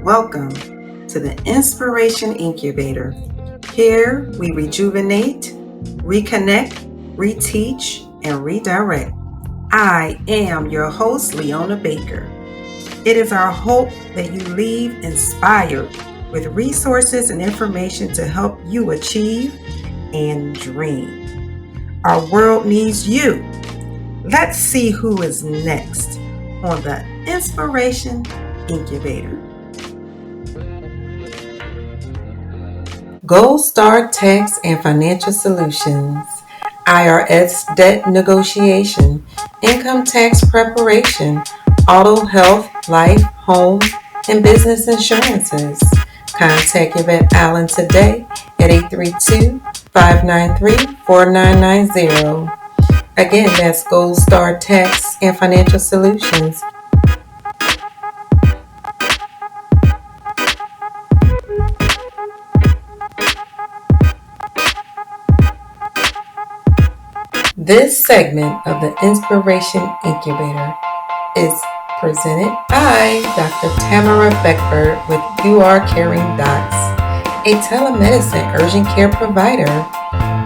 welcome to the Inspiration Incubator. Here we rejuvenate, reconnect, reteach, and redirect. I am your host, Leona Baker. It is our hope that you leave inspired with resources and information to help you achieve and dream. Our world needs you. Let's see who is next on the Inspiration Incubator. Gold Star Tax and Financial Solutions, IRS debt negotiation, income tax preparation, auto, health, life, home, and business insurances. Contact Yvette Allen today at 832-593-4990. Again, that's Gold Star Tax and Financial Solutions. This segment of the Inspiration Incubator is presented by Dr. Tamara Beckford with You Are Caring Docs, a telemedicine urgent care provider.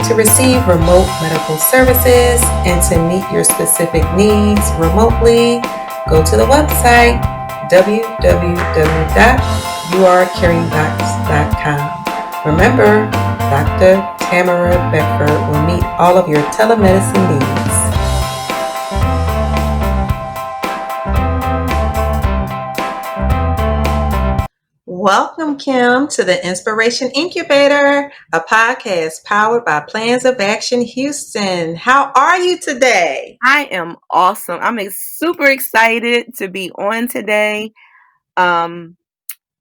To receive remote medical services and to meet your specific needs remotely, go to the website www.youarecaringdocs.com. Remember, Dr. Tamara Beckford will meet all of your telemedicine needs. Welcome, Kim, to the Inspiration Incubator, a podcast powered by Plans of Action Houston. How are you today? I am awesome. I'm super excited to be on today.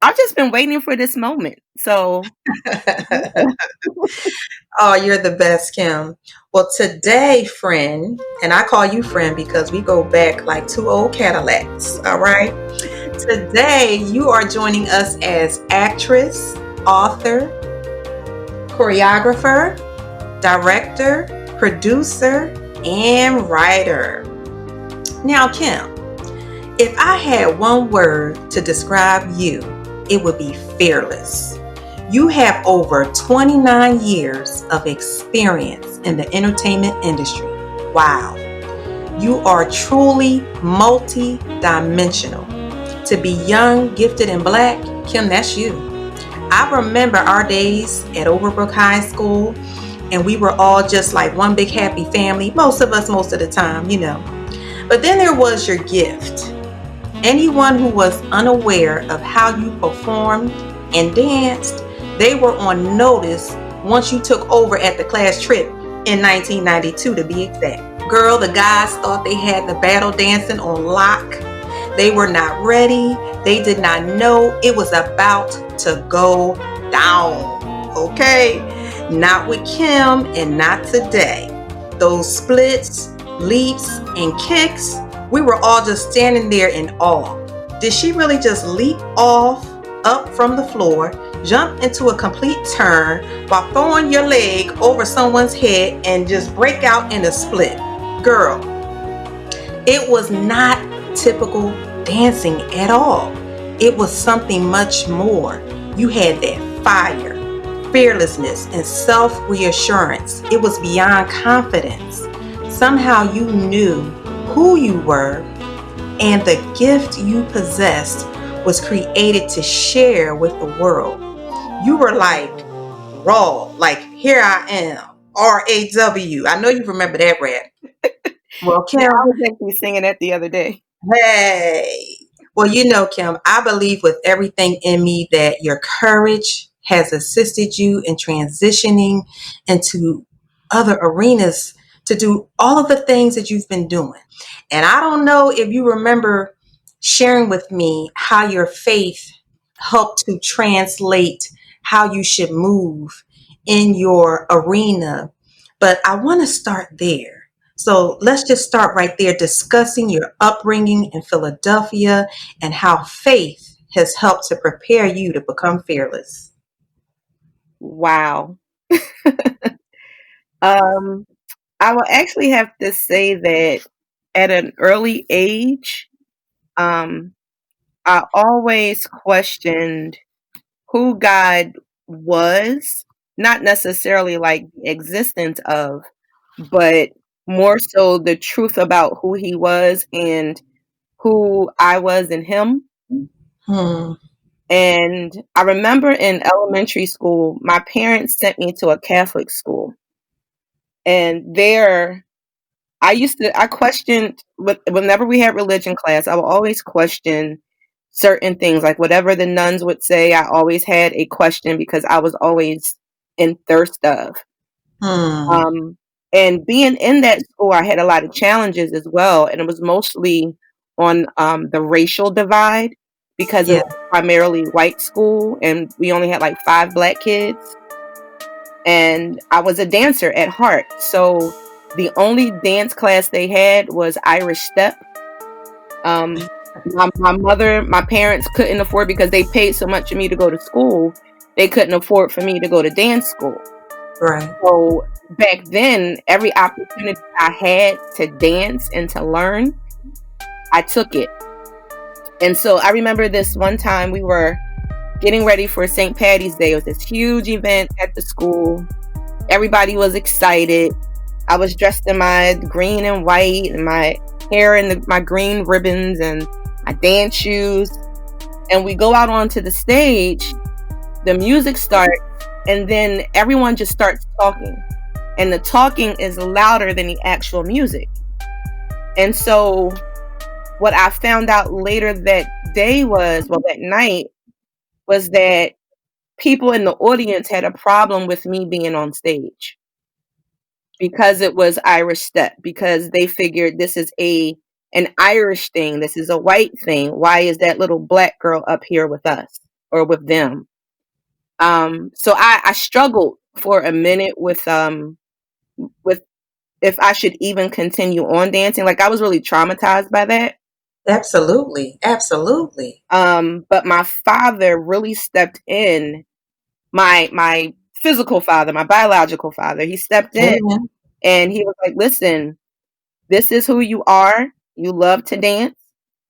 I've just been waiting for this moment. So, Oh, you're the best, Kim. Well, today, friend, and I call you friend because we go back like two old Cadillacs, all right? Today, you are joining us as actress, author, choreographer, director, producer, and writer. Now, Kim, if I had one word to describe you, it would be fearless. You have over 29 years of experience in the entertainment industry. Wow. You are truly multi-dimensional. To be young, gifted, and black, Kim, that's you. I remember our days at Overbrook High School, and we were all just like one big happy family, most of us, most of the time, you know. But then there was your gift. Anyone who was unaware of how you performed and danced, they were on notice once you took over at the class trip in 1992 to be exact. Girl, the guys thought they had the battle dancing on lock. They were not ready. They did not know it was about to go down. Okay? Not with Kim and not today. Those splits, leaps, and kicks, we were all just standing there in awe. Did she really just leap off, up from the floor, jump into a complete turn while throwing your leg over someone's head and just break out in a split? Girl, it was not typical dancing at all. It was something much more. You had that fire, fearlessness, and self-reassurance. It was beyond confidence. Somehow you knew who you were, and the gift you possessed was created to share with the world. You were like raw, like here I am, RAW. I know you remember that rap. Well, Kim, I was actually singing that the other day. hey. Well, you know, Kim, I believe with everything in me that your courage has assisted you in transitioning into other arenas to do all of the things that you've been doing. And I don't know if you remember sharing with me how your faith helped to translate how you should move in your arena, but I want to start there. So let's just start right there discussing your upbringing in Philadelphia and how faith has helped to prepare you to become fearless. Wow. I will actually have to say that at an early age, um, I always questioned who God was, not necessarily like the existence of, but more so the truth about who he was and who I was in him. Hmm. And I remember in elementary school, my parents sent me to a Catholic school. And there, I questioned, whenever we had religion class, I would always question certain things. Like whatever the nuns would say, I always had a question because I was always in thirst of. Hmm. Um, and being in that school, I had a lot of challenges as well. And it was mostly on the racial divide because it Yeah. was primarily white school and we only had like 5 Black kids. And I was a dancer at heart. So the only dance class they had was Irish step. My parents couldn't afford, because they paid so much for me to go to school, they couldn't afford for me to go to dance school. Right. So back then, every opportunity I had to dance and to learn, I took it. And so I remember this one time we were getting ready for St. Patty's Day. It was this huge event at the school. Everybody was excited. I was dressed in my green and white and my hair in my green ribbons and my dance shoes. And we go out onto the stage, the music starts, and then everyone just starts talking. And the talking is louder than the actual music. And so what I found out later that that night, was that people in the audience had a problem with me being on stage because it was Irish step, because they figured this is an Irish thing, this is a white thing. Why is that little Black girl up here with us or with them? So I struggled for a minute with if I should even continue on dancing. Like I was really traumatized by that. Absolutely. Absolutely. But my father really stepped in. My physical father, my biological father, he stepped in Amen. and he was like, "Listen, this is who you are. You love to dance.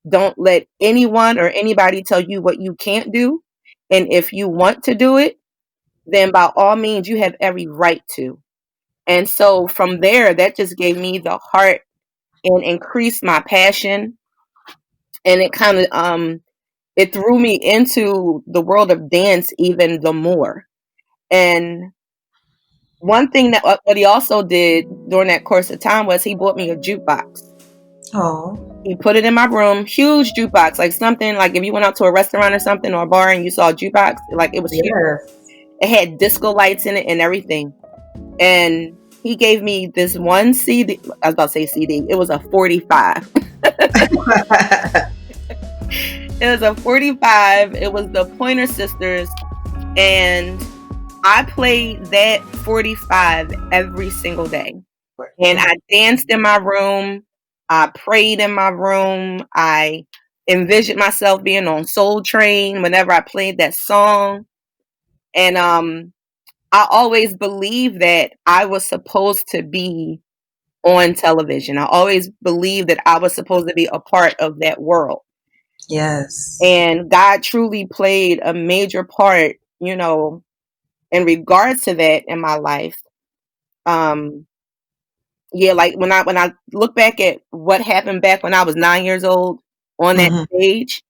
Don't let anyone or anybody tell you what you can't do. And if you want to do it, then by all means, you have every right to." And so from there, that just gave me the heart and increased my passion. And it kind of it threw me into the world of dance even the more. And one thing that what he also did during that course of time was he bought me a jukebox. Oh. He put it in my room, huge jukebox, like something like if you went out to a restaurant or something or a bar and you saw a jukebox, like it was huge. Yes. It had disco lights in it and everything. And he gave me this one CD. I was about to say CD. It was a 45. It was a 45. It was the Pointer Sisters. And I played that 45 every single day. And I danced in my room. I prayed in my room. I envisioned myself being on Soul Train whenever I played that song. And I always believed that I was supposed to be on television. I always believed that I was supposed to be a part of that world. Yes. And God truly played a major part, in regards to that in my life. Yeah, like when I look back at what happened back when I was 9 years old on that stage,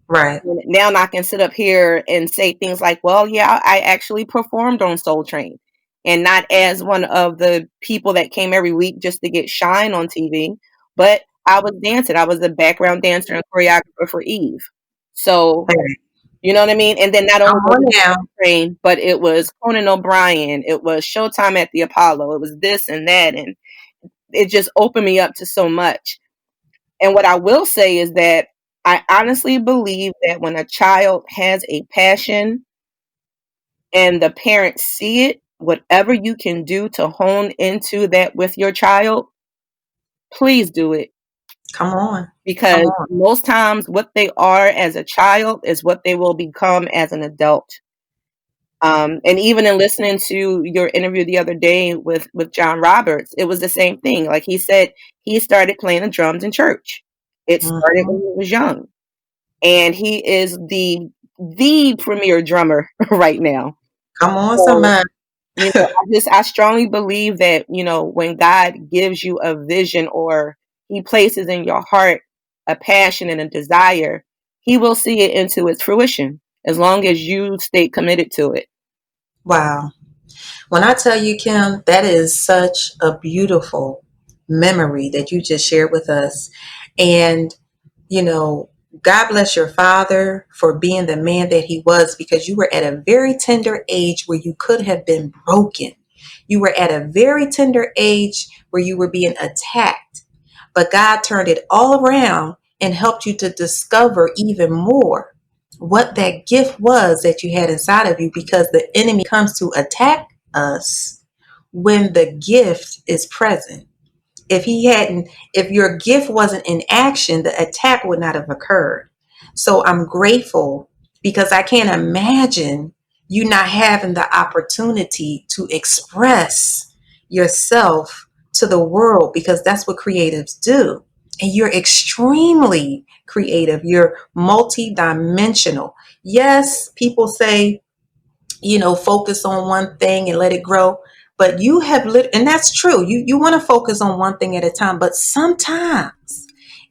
Right. now I can sit up here and say things like, well, yeah, I actually performed on Soul Train, and not as one of the people that came every week just to get shine on TV, but I was dancing. I was a background dancer and choreographer for Eve. So, Right. you know what I mean? And then not Come only was on it now. Soul Train, but it was Conan O'Brien, it was Showtime at the Apollo, it was this and that, and it just opened me up to so much. And what I will say is that I honestly believe that when a child has a passion and the parents see it, whatever you can do to hone into that with your child, please do it. Come on. Come Because on. most times what they are as a child is what they will become as an adult. And even in listening to your interview the other day with John Roberts, it was the same thing. Like he said, he started playing the drums in church. It started when he was young. and he is the premier drummer right now. Come on, So, somebody. I strongly believe that, when God gives you a vision, or he places in your heart a passion and a desire, he will see it into its fruition as long as you stay committed to it. Wow. When I tell you, Kim, that is such a beautiful memory that you just shared with us. And, you know, God bless your father for being the man that he was, because you were at a very tender age where you could have been broken. You were at a very tender age where you were being attacked. But God turned it all around and helped you to discover even more what that gift was that you had inside of you, because the enemy comes to attack us when the gift is present. If your gift wasn't in action, the attack would not have occurred. So I'm grateful, because I can't imagine you not having the opportunity to express yourself to the world, because that's what creatives do. And you're extremely creative. You're multi-dimensional. Yes, people say, focus on one thing and let it grow. But you have and that's true. You want to focus on one thing at a time. But sometimes,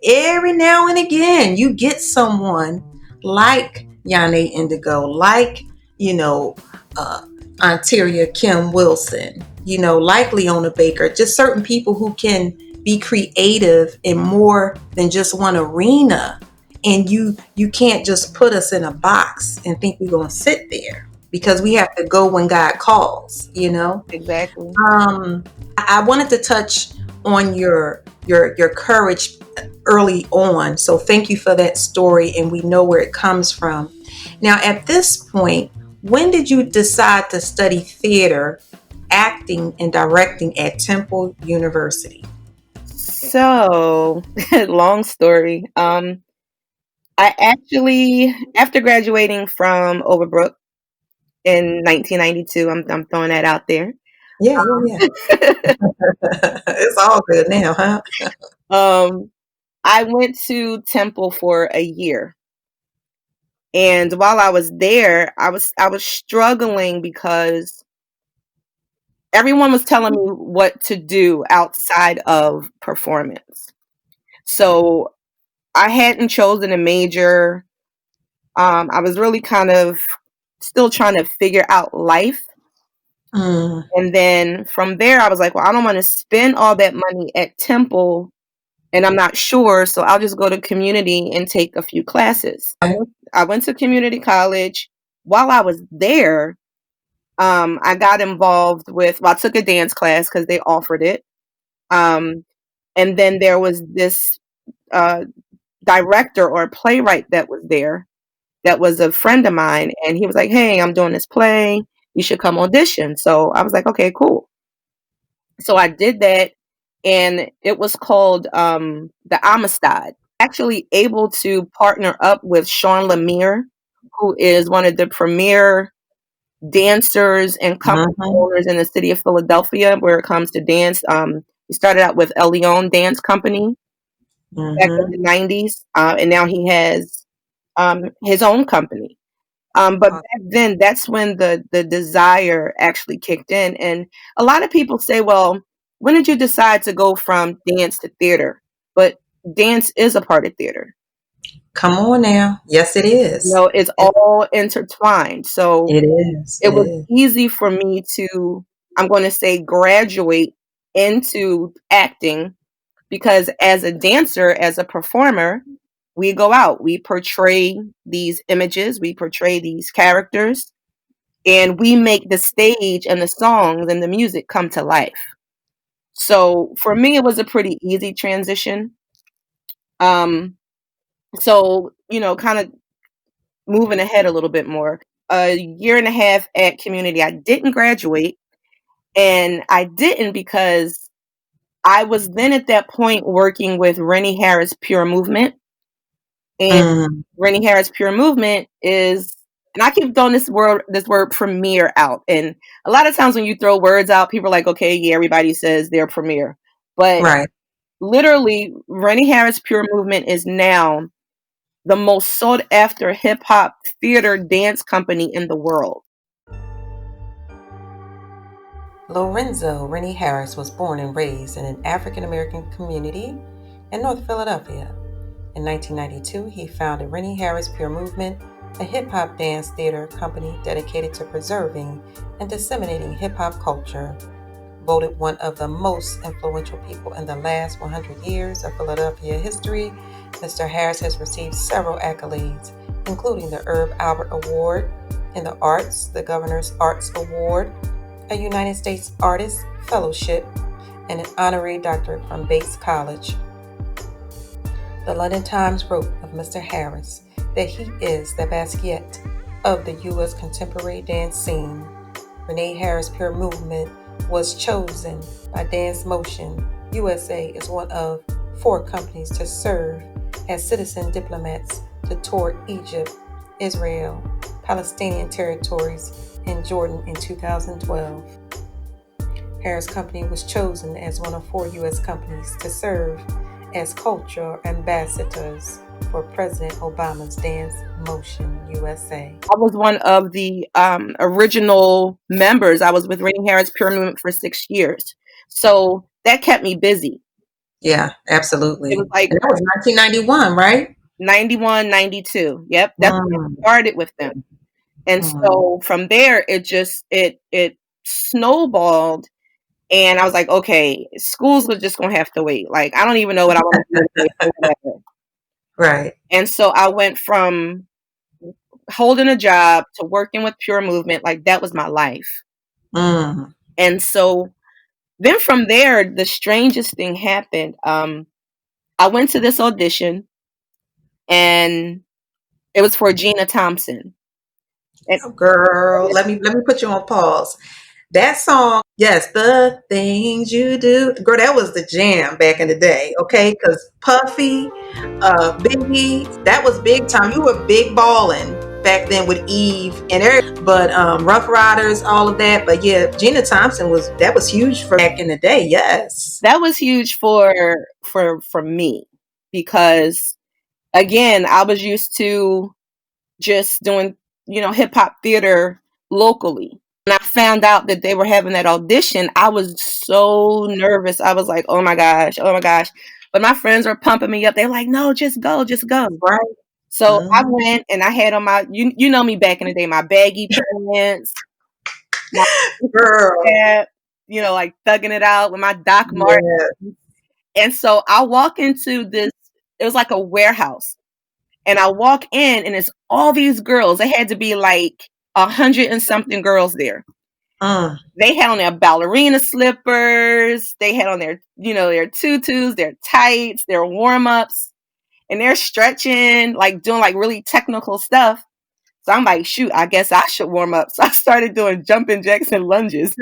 every now and again, you get someone like Yane Indigo, like, you know, uh, Ontaria Kim Wilson, like Leona Baker, just certain people who can be creative in more than just one arena. And you can't just put us in a box and think we're going to sit there, because we have to go when God calls. Exactly. I wanted to touch on your courage early on. So thank you for that story, and we know where it comes from. Now, at this point, when did you decide to study theater, acting, and directing at Temple University? So, long story. I actually, after graduating from Overbrook in 1992, I'm throwing that out there. Yeah. It's all good now, huh? I went to Temple for a year. And while I was there, I was struggling because everyone was telling me what to do outside of performance. So I hadn't chosen a major. I was really kind of still trying to figure out life. Mm, And then from there, I was like, well, I don't want to spend all that money at Temple, and I'm not sure. So I'll just go to community and take a few classes. I went to community college. While I was there, I got involved I took a dance class because they offered it. Um, and then there was this uh, director or playwright that was there that was a friend of mine. And he was like, hey, I'm doing this play. You should come audition. So I was like, okay, cool. So I did that, and it was called The Amistad. Actually able to partner up with Sean Lemire, who is one of the premier dancers and company mhm, owners in the city of Philadelphia where it comes to dance. He started out with El Leon Dance Company back in mhm. the 90s, and now he has his own company. But back then, that's when the desire actually kicked in. And a lot of people say, well, when did you decide to go from dance to theater? But dance is a part of theater. Come on now. Yes, it is. It's It, all intertwined. So it is. it It was is. easy for me to, I'm going to say, graduate into acting, because as a dancer, as a performer, we go out, we portray these images, we portray these characters, and we make the stage and the songs and the music come to life. So for me, it was a pretty easy transition. Um, so, kind of moving ahead a little bit more. A year and a half at community, I didn't graduate. And I didn't because I was then at that point working with Rennie Harris Puremovement. And Mm, Rennie Harris Puremovement is, and I keep throwing this word premiere out. And a lot of times when you throw words out, people are like, okay, yeah, everybody says they're premiere. But right. literally, Rennie Harris Puremovement is now the most sought after hip hop theater dance company in the world. Lorenzo Rennie Harris was born and raised in an African American community in North Philadelphia. In 1992, he founded Rennie Harris Puremovement, a hip-hop dance theater company dedicated to preserving and disseminating hip-hop culture. Voted one of the most influential people in the last 100 years of Philadelphia history, Mr. Harris has received several accolades, including the Herb Albert Award in the Arts, the Governor's Arts Award, a United States Artist Fellowship, and an honorary doctorate from Bates College. The London Times wrote of Mr. Harris that he is the Basquiat of the U.S. contemporary dance scene. Rennie Harris Puremovement was chosen by Dance Motion USA as one of 4 companies to serve as citizen diplomats to tour Egypt, Israel, Palestinian territories, and Jordan in 2012. Harris Company was chosen as one of 4 U.S. companies to serve as cultural ambassadors for President Obama's Dance Motion USA. I was one of the original members. I was with Rennie Harris Puremovement for 6 years. So that kept me busy. Yeah, absolutely. It was like, and that was 1991, right? 91, 92. Yep, that's when I started with them. And so from there, it snowballed. And I was like, okay, schools are just going to have to wait. Like, I don't even know what I want to do or whatever. Right. And so I went from holding a job to working with Puremovement. Like, that was my life. And so then from there, the strangest thing happened. I went to this audition, and it was for Gina Thompson. And, girl, let me put you on pause. That song, yes, the things you do, girl, that was the jam back in the day, okay? Because Puffy, Biggie, that was big time. You were big balling back then with Eve and everything, but Rough Riders, all of that. But yeah, Gina Thompson was huge for back in the day. Yes, that was huge for me, because again, I was used to just doing hip hop theater locally. When I found out that they were having that audition, I was so nervous. I was like, oh my gosh. But my friends were pumping me up. They're like, no, just go. Right. So I went, and I had on my, you know me back in the day, my baggy pants, my girl, cap, like thugging it out with my Doc Martens. And so I walk into this, it was like a warehouse. And I walk in, and it's all these girls. They had to be like 100 and something girls there. They had on their ballerina slippers. They had on their, their tutus, their tights, their warm-ups, and they're stretching, like doing like really technical stuff. So I'm like, shoot, I guess I should warm up. So I started doing jumping jacks and lunges.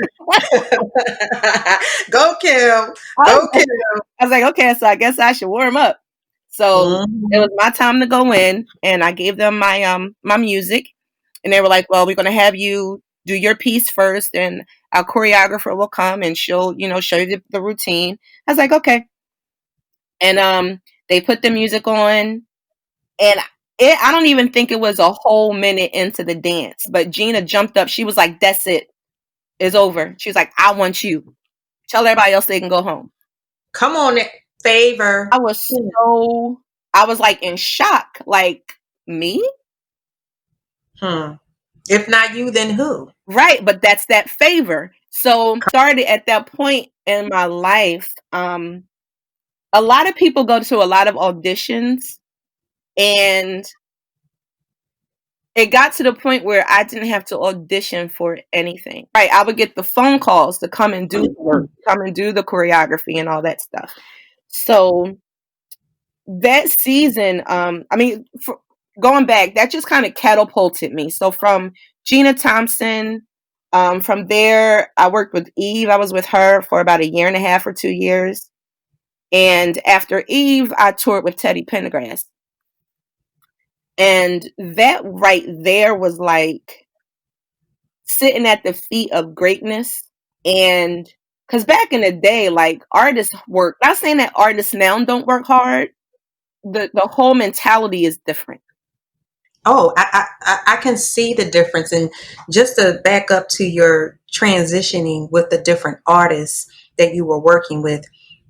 Go, Kim. Go, Kim. I was like, okay, so I guess I should warm up. So it was my time to go in, and I gave them my my music, and they were like, well, we're going to have you do your piece first, and our choreographer will come, and she'll, show you the routine. I was like, okay. And they put the music on, and I don't even think it was a whole minute into the dance, but Gina jumped up. She was like, that's it. It's over. She was like, I want you. Tell everybody else they can go home. Come on, favor. I was like in shock. Like, me? If not you, then who? Right, but that's that favor. So started at that point in my life. A lot of people go to a lot of auditions, and it got to the point where I didn't have to audition for anything. Right, I would get the phone calls to come and do the work, come and do the choreography and all that stuff. So that season, going back, that just kind of catapulted me. So from Gina Thompson, from there, I worked with Eve. I was with her for about 1.5 years or 2 years. And after Eve, I toured with Teddy Pendergrass. And that right there was like sitting at the feet of greatness. And because back in the day, like, artists work, not saying that artists now don't work hard, the whole mentality is different. Oh, I can see the difference. And just to back up to your transitioning with the different artists that you were working with,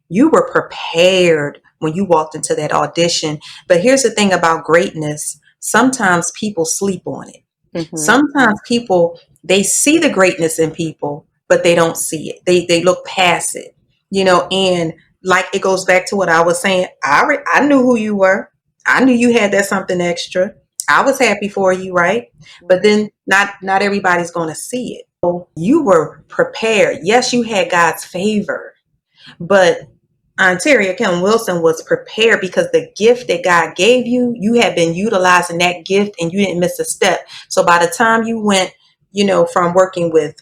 you were prepared when you walked into that audition. But here's the thing about greatness. Sometimes people sleep on it. Mm-hmm. Sometimes people, they see the greatness in people, but they don't see it. They look past it, and like it goes back to what I was saying. I knew who you were. I knew you had that something extra. I was happy for you, right? But then not everybody's going to see it. So you were prepared. Yes, you had God's favor, but Ontaria Kim Wilson was prepared because the gift that God gave you, you had been utilizing that gift and you didn't miss a step. So by the time you went, from working with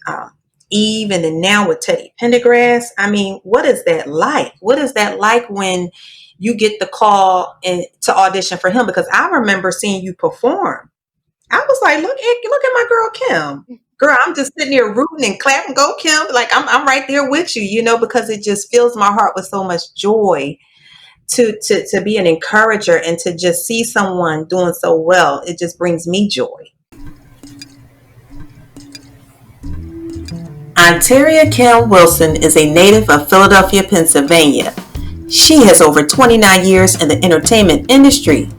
Eve and then now with Teddy Pendergrass, I mean, what is that like? What is that like when you get the call to audition for him? Because I remember seeing you perform. I was like, look at my girl Kim. Girl, I'm just sitting here rooting and clapping. Go, Kim! Like I'm right there with you, because it just fills my heart with so much joy to be an encourager and to just see someone doing so well. It just brings me joy. Ontaria Kim Wilson is a native of Philadelphia, Pennsylvania. She has over 29 years in the entertainment industry.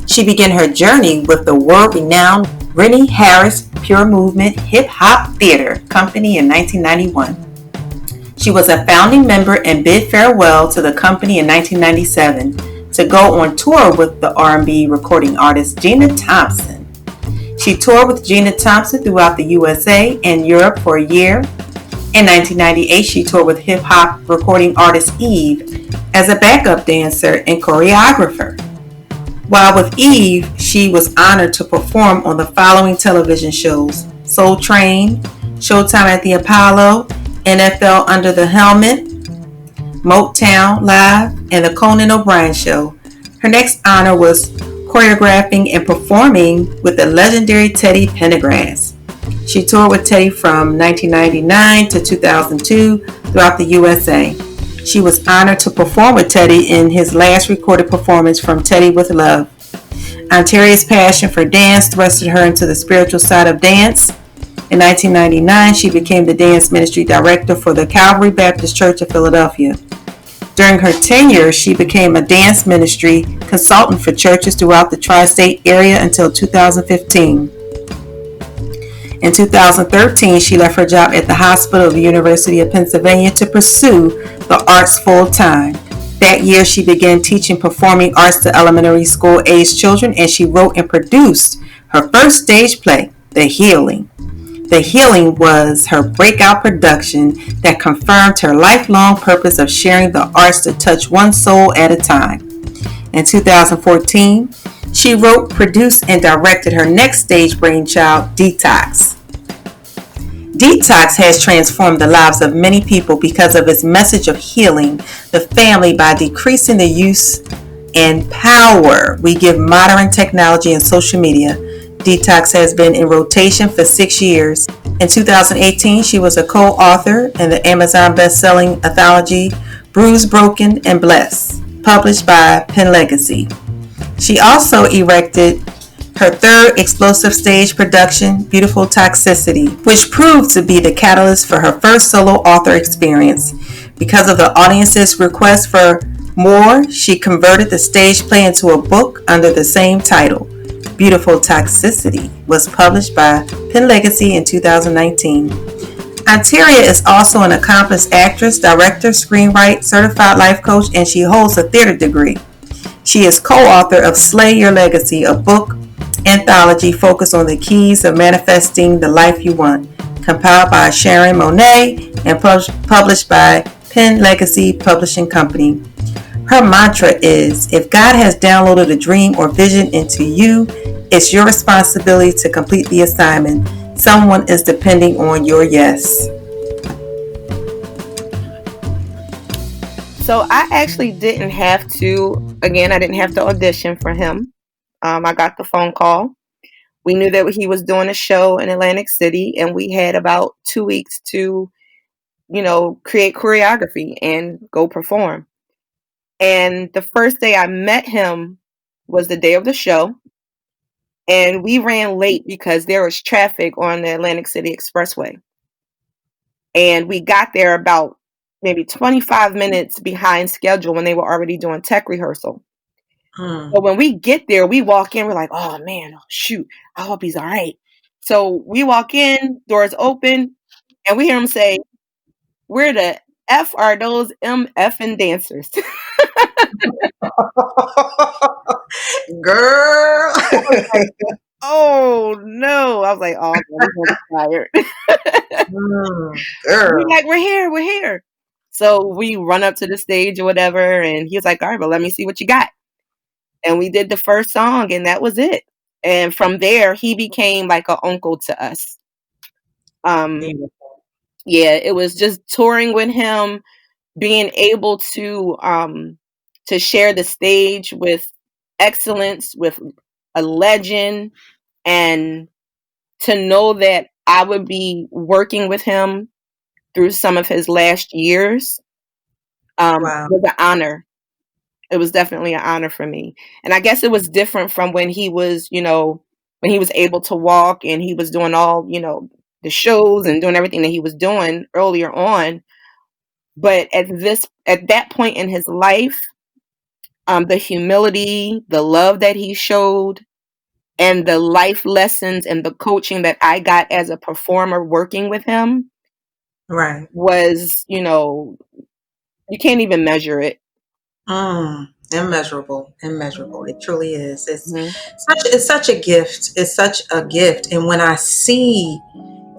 She began her journey with the world-renowned Rennie Puremovement hip-hop theater company in 1991. She was a founding member and bid farewell to the company in 1997 to go on tour with the R&B recording artist Gina Thompson. She toured with Gina Thompson throughout the USA and Europe for a year. In 1998, she toured with hip-hop recording artist Eve as a backup dancer and choreographer. While with Eve, she was honored to perform on the following television shows: Soul Train, Showtime at the Apollo, NFL Under the Helmet, Motown Live, and the Conan O'Brien Show. Her next honor was choreographing and performing with the legendary Teddy Pendergrass. She toured with Teddy from 1999 to 2002 throughout the USA. She was honored to perform with Teddy in his last recorded performance, From Teddy with Love. Ontaria's passion for dance thrusted her into the spiritual side of dance. In 1999, she became the dance ministry director for the Calvary Baptist Church of Philadelphia. During her tenure, she became a dance ministry consultant for churches throughout the tri-state area until 2015. In 2013, she left her job at the hospital of the University of Pennsylvania to pursue the arts full-time. That year, she began teaching performing arts to elementary school-aged children, and she wrote and produced her first stage play, The Healing. The Healing was her breakout production that confirmed her lifelong purpose of sharing the arts to touch one soul at a time. In 2014, she wrote, produced, and directed her next stage brainchild, Detox. Detox has transformed the lives of many people because of its message of healing the family by decreasing the use and power we give modern technology and social media. Detox has been in rotation for 6 years. In 2018, she was a co-author in the Amazon best-selling anthology, Bruised, Broken, and Blessed, published by Penn Legacy. She also erected her third explosive stage production, Beautiful Toxicity, which proved to be the catalyst for her first solo author experience. Because of the audience's request for more, she converted the stage play into a book under the same title. Beautiful Toxicity was published by Penn Legacy in 2019. Ontaria is also an accomplished actress, director, screenwriter, certified life coach, and she holds a theater degree. She is co-author of Slay Your Legacy, a book anthology focused on the keys of manifesting the life you want, compiled by Sharon Monet and published by Penn Legacy Publishing Company. Her mantra is, if God has downloaded a dream or vision into you, it's your responsibility to complete the assignment. Someone is depending on your yes. So I actually didn't have to, I didn't have to audition for him. I got the phone call. We knew that he was doing a show in Atlantic City, and we had about 2 weeks to, create choreography and go perform. And the first day I met him was the day of the show. And we ran late because there was traffic on the Atlantic City Expressway. And we got there about maybe 25 minutes behind schedule when they were already doing tech rehearsal. So when we get there, we walk in, we're like, oh man, oh, shoot, I hope he's all right. So we walk in, doors open, and we hear him say, where the F are those MFing dancers? Girl. Like, oh no. I was like, oh, God, he's tired. We're Girl. like, we're here. So we run up to the stage or whatever, and he was like, all right, well, let me see what you got. And we did the first song, and that was it. And from there, he became like an uncle to us. Yeah, it was just touring with him, being able to share the stage with excellence, with a legend, and to know that I would be working with him through some of his last years Wow. was an honor. It was definitely an honor for me. And I guess it was different from when he was, when he was able to walk and he was doing all, the shows and doing everything that he was doing earlier on. But at that point in his life, the humility, the love that he showed, and the life lessons and the coaching that I got as a performer working with him, Right. was, you can't even measure it. Immeasurable. It truly is. It's such a gift. It's such a gift. And when I see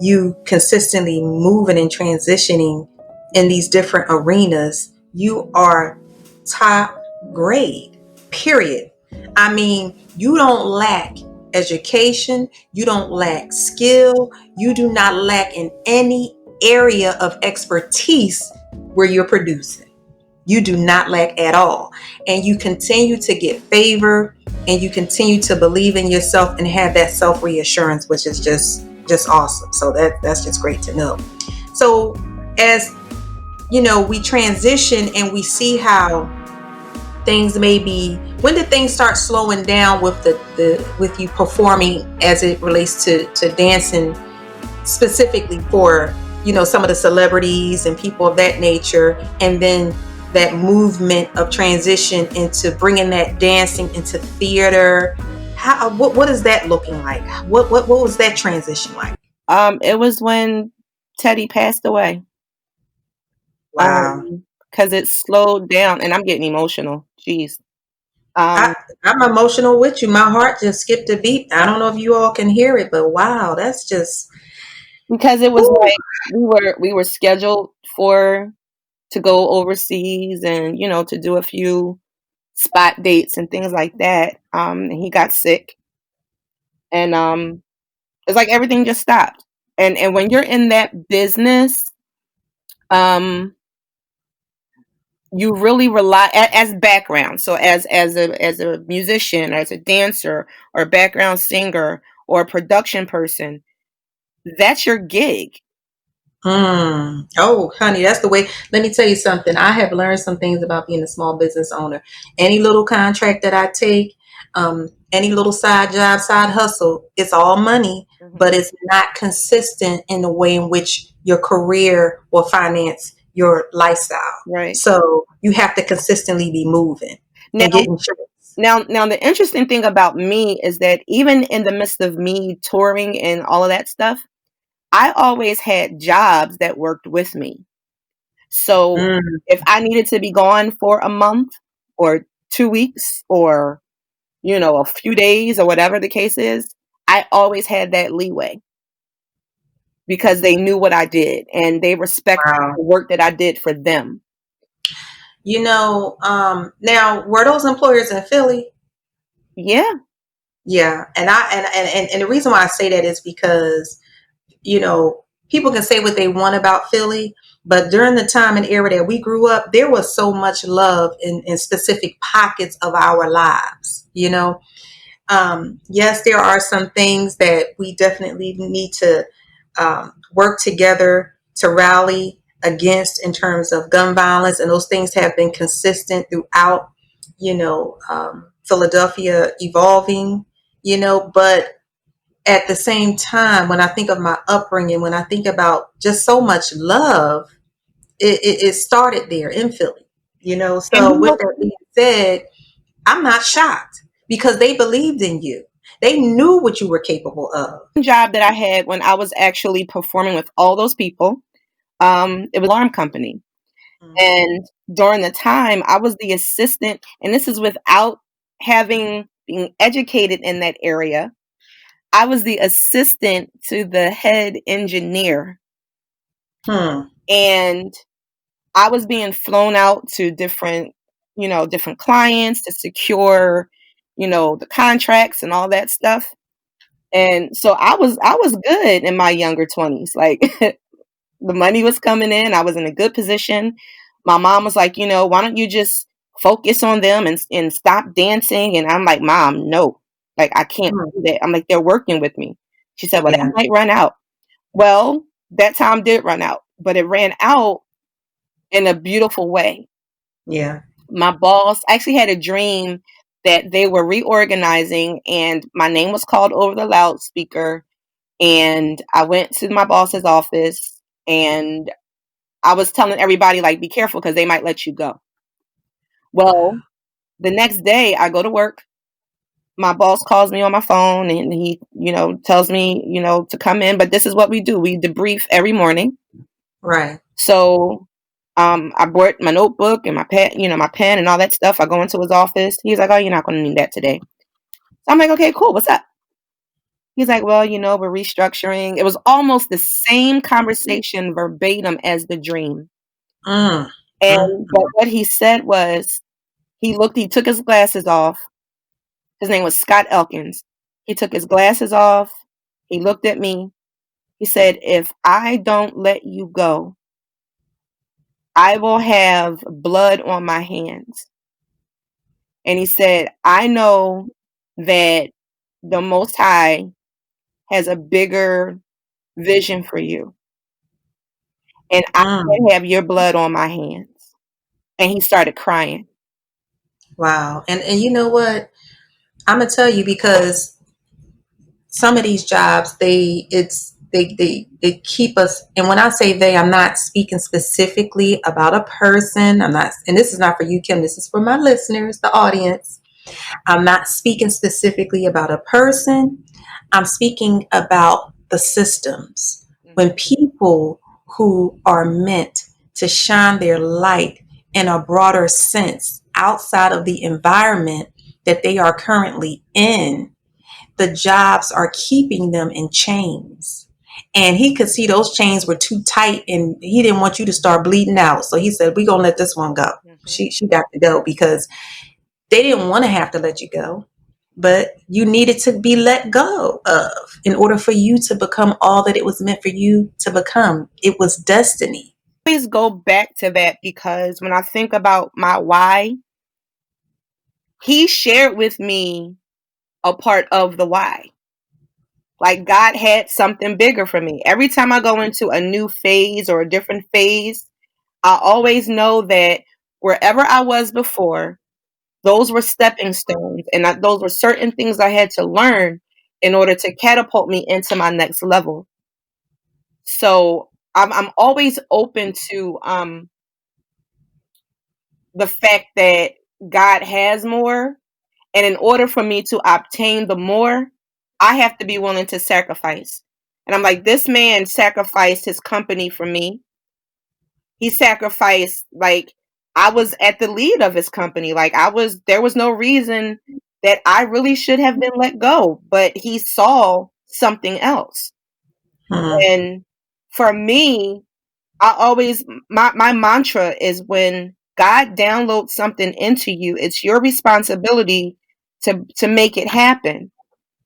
you consistently moving and transitioning in these different arenas, you are top grade, period. I mean, you don't lack education, you don't lack skill, you do not lack in any area of expertise where you're producing. You do not lack at all. And you continue to get favor, and you continue to believe in yourself and have that self-reassurance, which is just awesome. So that's just great to know. So as we transition and we see how things may be, when did things start slowing down with with you performing as it relates to dancing, specifically for some of the celebrities and people of that nature, and then that movement of transition into bringing that dancing into theater? What is that looking like? What was that transition like? It was when Teddy passed away. Wow. Because it slowed down, and I'm getting emotional. Jeez. I'm emotional with you. My heart just skipped a beat. I don't know if you all can hear it, but wow, that's just, because it was like we were scheduled to go overseas and to do a few spot dates and things like that. And he got sick, and it's like everything just stopped. And when you're in that business, you really rely as background. So as a musician, as a dancer, or a background singer, or a production person, that's your gig. Oh, honey, that's the way. Let me tell you something. I have learned some things about being a small business owner. Any little contract that I take, any little side job, side hustle, it's all money, but it's not consistent in the way in which your career will finance your lifestyle. Right. So you have to consistently be moving and get insurance. Now, the interesting thing about me is that even in the midst of me touring and all of that stuff, I always had jobs that worked with me. So if I needed to be gone for a month or 2 weeks or, a few days or whatever the case is, I always had that leeway because they knew what I did and they respected the work that I did for them. Now, were those employers in Philly? Yeah. Yeah. And the reason why I say that is because, people can say what they want about Philly, but during the time and era that we grew up, there was so much love in specific pockets of our lives. Yes, there are some things that we definitely need to work together to rally against in terms of gun violence, and those things have been consistent throughout, Philadelphia evolving, but at the same time, when I think of my upbringing, when I think about just so much love, it started there in Philly, And so with that being said, I'm not shocked because they believed in you. They knew what you were capable of. job that I had when I was actually performing with all those people, it was an alarm company. And during the time, I was the assistant, and this is without being educated in that area. I was the assistant to the head engineer. And I was being flown out to different clients to secure, the contracts and all that stuff. And so I was good in my younger 20s. Like the money was coming in. I was in a good position. My mom was like, why don't you just focus on them and stop dancing? And I'm like, Mom, no, like I can't do that. I'm like, they're working with me. She said, well, that might run out. Well, that time did run out, but it ran out in a beautiful way. Yeah. My boss actually had a dream that they were reorganizing and my name was called over the loudspeaker. And I went to my boss's office and I was telling everybody, like, be careful because they might let you go. Well, the next day I go to work. My boss calls me on my phone and he, tells me, to come in. But this is what we do. We debrief every morning. Right. So I brought my notebook and my pen and all that stuff. I go into his office. He's like, oh, you're not going to need that today. So I'm like, okay, cool. What's up? He's like, well, we're restructuring. It was almost the same conversation verbatim as the dream. But what he said was, he took his glasses off. His name was Scott Elkins. He took his glasses off. He looked at me. He said, if I don't let you go, I will have blood on my hands. And he said, I know that the Most High has a bigger vision for you. And I can't have your blood on my hands. And he started crying. Wow. And you know what? I'm gonna tell you, because some of these jobs, they keep us, and when I say they, I'm not speaking specifically about a person. I'm not, and this is not for you, Kim, this is for my listeners, the audience. I'm not speaking specifically about a person. I'm speaking about the systems. When people who are meant to shine their light in a broader sense outside of the environment that they are currently in, the jobs are keeping them in chains. And he could see those chains were too tight and he didn't want you to start bleeding out. So he said, we're going to let this one go. She got to go, because they didn't want to have to let you go, but you needed to be let go of in order for you to become all that it was meant for you to become. It was destiny. I always go back to that because when I think about my why, he shared with me a part of the why. Like God had something bigger for me. Every time I go into a new phase or a different phase, I always know that wherever I was before, those were stepping stones, and those were certain things I had to learn in order to catapult me into my next level. So I'm always open to the fact that God has more, and in order for me to obtain the more, I have to be willing to sacrifice. And I'm like, this man sacrificed his company for me. He sacrificed, like, I was at the lead of his company. Like, there was no reason that I really should have been let go, but he saw something else. And for me, my mantra is, when God downloads something into you, it's your responsibility to make it happen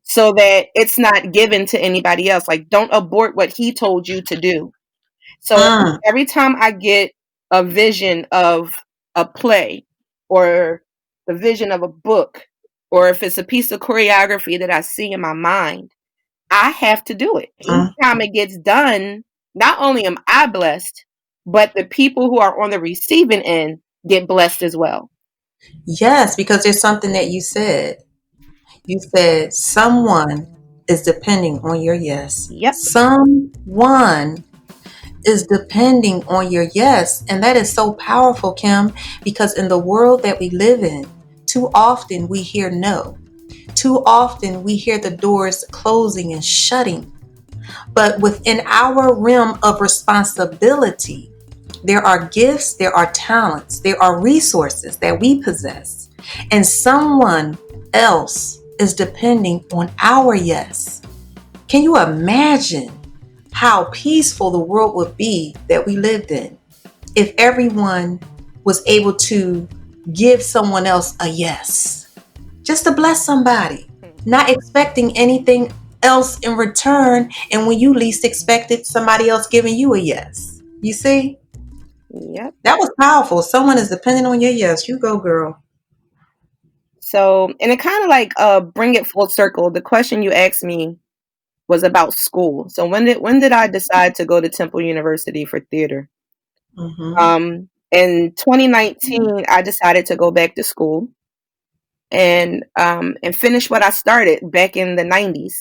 so that it's not given to anybody else. Like, don't abort what he told you to do. So every time I get a vision of a play or the vision of a book, or if it's a piece of choreography that I see in my mind, I have to do it. Each time it gets done, not only am I blessed, but the people who are on the receiving end get blessed as well. Yes, because there's something that you said. You said someone is depending on your yes. Yep. Someone is depending on your yes. And that is so powerful, Kim, because in the world that we live in, too often we hear no. Too often we hear the doors closing and shutting. But within our realm of responsibility, there are gifts, there are talents, there are resources that we possess. And someone else is depending on our yes. Can you imagine how peaceful the world would be that we lived in if everyone was able to give someone else a yes, just to bless somebody, not expecting anything else in return, and when you least expected, somebody else giving you a yes. You see, Yep. that was powerful. Someone is depending on your yes. You go, girl. So, and it kind of like bring it full circle. The question you asked me was about school. So when did I decide to go to Temple University for theater? Mm-hmm. In 2019, I decided to go back to school and finish what I started back in the 90s.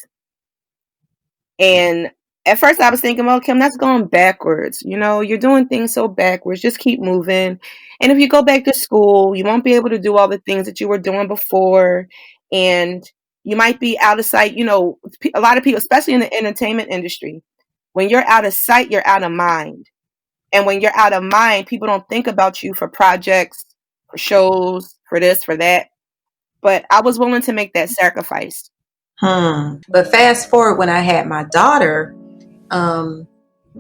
And at first I was thinking, well, Kim, that's going backwards. You know, you're doing things so backwards. Just keep moving. And if you go back to school, you won't be able to do all the things that you were doing before. And you might be out of sight. You know, a lot of people, especially in the entertainment industry, when you're out of sight, you're out of mind. And when you're out of mind, people don't think about you for projects, for shows, for this, for that. But I was willing to make that sacrifice. But fast forward when I had my daughter,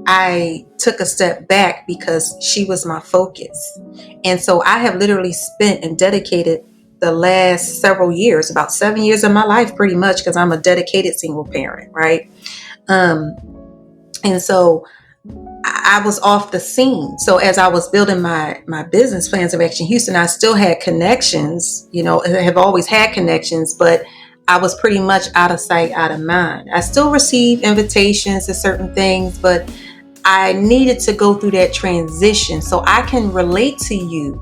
I took a step back because she was my focus. And so I have literally spent and dedicated the last several years, about 7 years of my life, pretty much, because I'm a dedicated single parent, right? Um, and so I was off the scene. So as I was building my business plans of Action Houston, I still had connections, have always had connections, but I was pretty much out of sight, out of mind. I still receive invitations to certain things, but I needed to go through that transition. So I can relate to you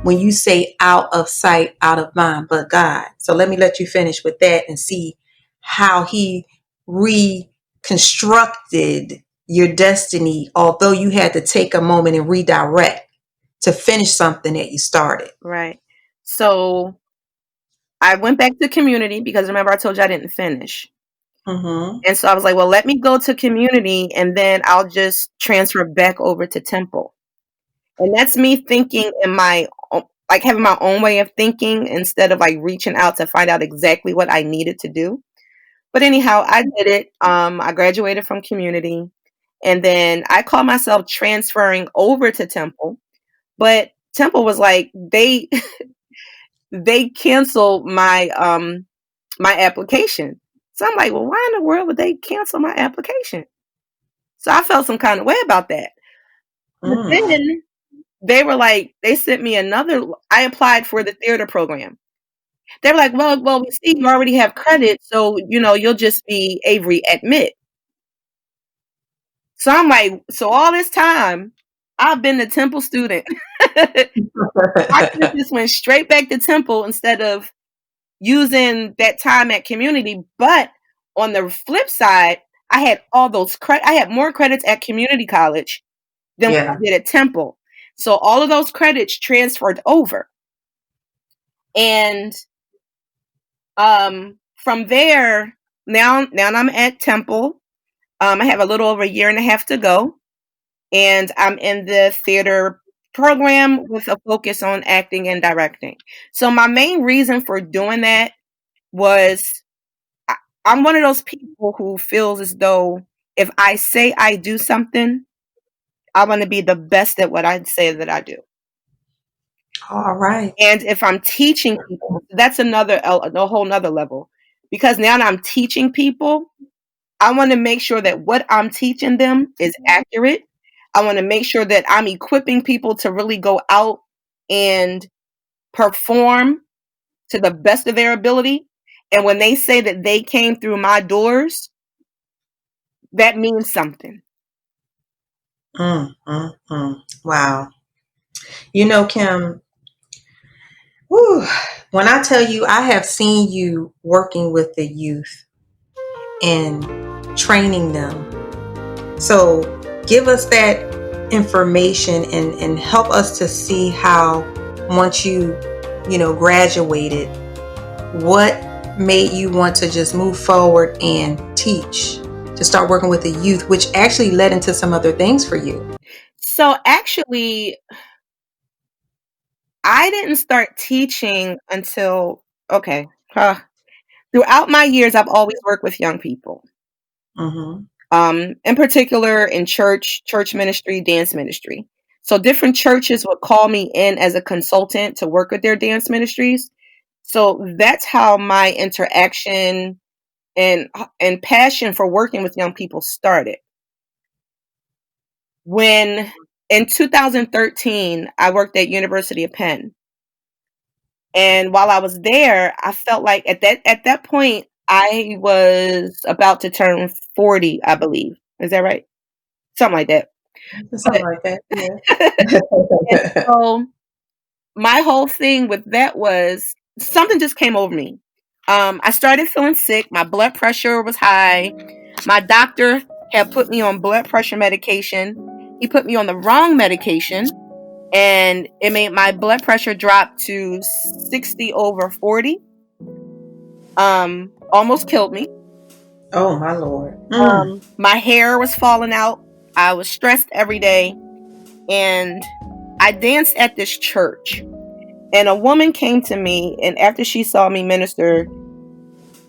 when you say out of sight, out of mind, but God. So let me let you finish with that and see how he reconstructed your destiny, although you had to take a moment and redirect to finish something that you started. Right. So I went back to community because remember I told you I didn't finish. Mm-hmm. And so I was like, well, let me go to community and then I'll just transfer back over to Temple. And that's me thinking in like having my own way of thinking instead of like reaching out to find out exactly what I needed to do. But anyhow, I did it. I graduated from community and then I called myself transferring over to Temple. But Temple was like, they canceled my application. So I'm like, well, why in the world would they cancel my application? So I felt some kind of way about that. But Mm. then they were like, they sent me I applied for the theater program. They were like, well, we see you already have credit, so you'll just be Avery Admit. So I'm like, so all this time I've been a Temple student. I could have just went straight back to Temple instead of using that time at community. But on the flip side, I had all those I had more credits at community college than what Yeah. I did at Temple. So all of those credits transferred over. And from there, now I'm at Temple. I have a little over a year and a half to go. And I'm in the theater program with a focus on acting and directing. So my main reason for doing that was I'm one of those people who feels as though if I say I do something, I want to be the best at what I say that I do. All right. And if I'm teaching people, that's a whole nother level. Because now that I'm teaching people, I want to make sure that what I'm teaching them is accurate. I want to make sure that I'm equipping people to really go out and perform to the best of their ability. And when they say that they came through my doors, that means something. Wow. You know, Kim, whew, when I tell you I have seen you working with the youth and training them. So give us that information and help us to see how once you know, graduated, what made you want to just move forward and teach, to start working with the youth, which actually led into some other things for you. So actually, I didn't start teaching until, okay. Throughout my years, I've always worked with young people. Mm-hmm. In particular in church ministry, dance ministry. So different churches would call me in as a consultant to work with their dance ministries. So that's how my interaction and passion for working with young people started. When in 2013, I worked at University of Penn. And while I was there, I felt like at that point I was about to turn 40, I believe. Is that right? Something like that. Something But like that, and yeah. so my whole thing with that was something just came over me. I started feeling sick. My blood pressure was high. My doctor had put me on blood pressure medication. He put me on the wrong medication, and it made my blood pressure drop to 60 over 40. Almost killed me. Oh my Lord. My hair was falling out. I was stressed every day, and I danced at this church. And a woman came to me, and after she saw me minister,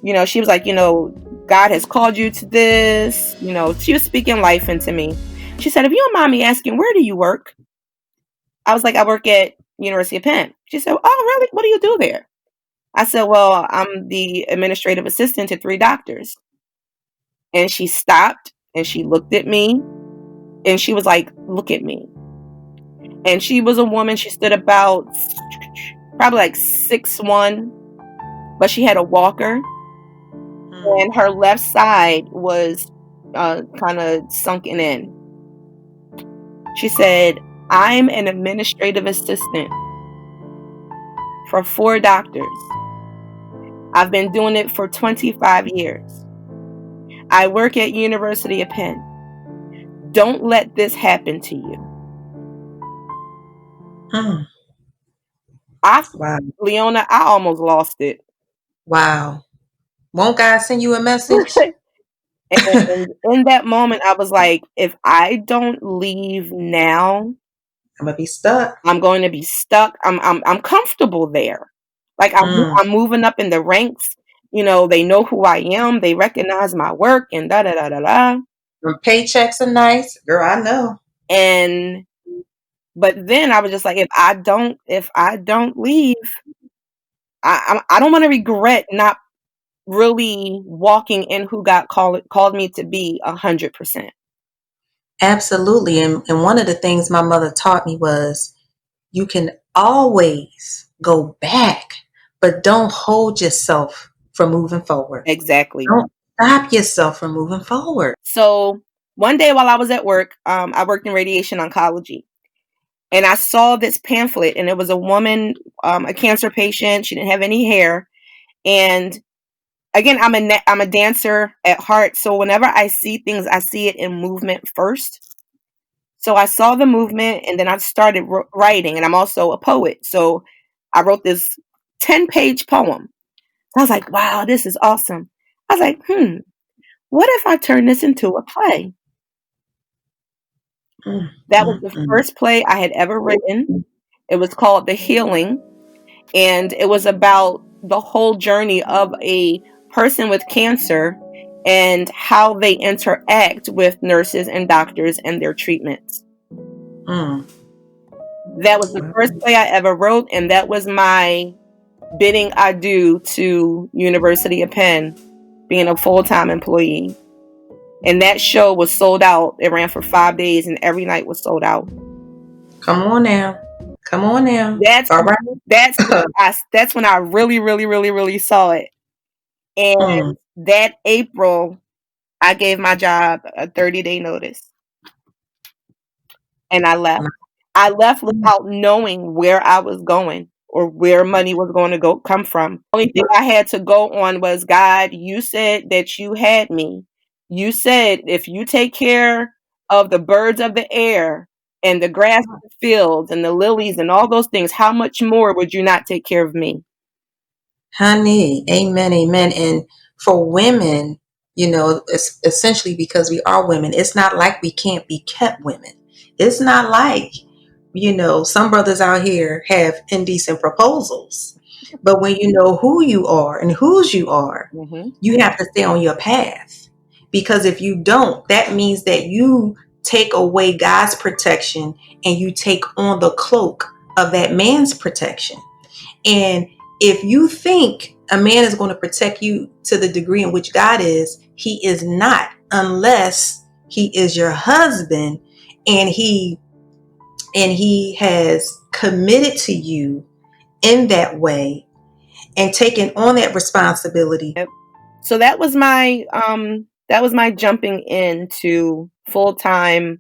you know, she was like, you know, God has called you to this. You know, she was speaking life into me. She said, if you don't mind me asking, where do you work? I was like, I work at University of Penn. She said, oh, really? What do you do there? I said, well, I'm the administrative assistant to 3 doctors. And she stopped and she looked at me and she was like, look at me. And she was a woman. She stood about probably like 6'1", but she had a walker. And her left side was kind of sunken in. She said, I'm an administrative assistant for 4 doctors. I've been doing it for 25 years. I work at University of Penn. Don't let this happen to you. Wow. Leona, I almost lost it. Wow. Won't God send you a message? And in that moment, I was like, if I don't leave now, I'm gonna be stuck. I'm going to be stuck. I'm comfortable there. Like I'm moving up in the ranks. You know, they know who I am. They recognize my work and da da da da da. Paychecks are nice, girl. I know. But then I was just like, if I don't leave, I don't want to regret not really walking in who God called me to be 100%. Absolutely. And one of the things my mother taught me was you can always go back, but don't hold yourself from moving forward. Exactly. Don't stop yourself from moving forward. So one day while I was at work, I worked in radiation oncology. And I saw this pamphlet, and it was a woman, a cancer patient. She didn't have any hair. And again, I'm a dancer at heart. So whenever I see things, I see it in movement first. So I saw the movement, and then I started writing. And I'm also a poet. So I wrote this 10-page poem. I was like, wow, this is awesome. I was like, what if I turn this into a play? That was the first play I had ever written. It was called The Healing, and it was about the whole journey of a person with cancer and how they interact with nurses and doctors and their treatments. That was the first play I ever wrote, and that was my bidding adieu to University of Penn, being a full-time employee. And that show was sold out. It ran for 5 days, and every night was sold out. Come on now. Come on now. That's all right. That's when I really, really, really, really saw it. And that April, I gave my job a 30-day notice. and I left. I left without knowing where I was going or where money was going to come from. The only thing I had to go on was, God, you said that you had me. You said if you take care of the birds of the air and the grass of the fields and the lilies and all those things, how much more would you not take care of me? Honey, amen, amen. And for women, it's essentially because we are women, it's not like we can't be kept women. It's not like, some brothers out here have indecent proposals. But when you know who you are and whose you are, Mm-hmm. you have to stay on your path. Because if you don't, that means that you take away God's protection and you take on the cloak of that man's protection. And if you think a man is going to protect you to the degree in which God is, he is not, unless he is your husband and he has committed to you in that way and taken on that responsibility. Yep. So that was my jumping into full-time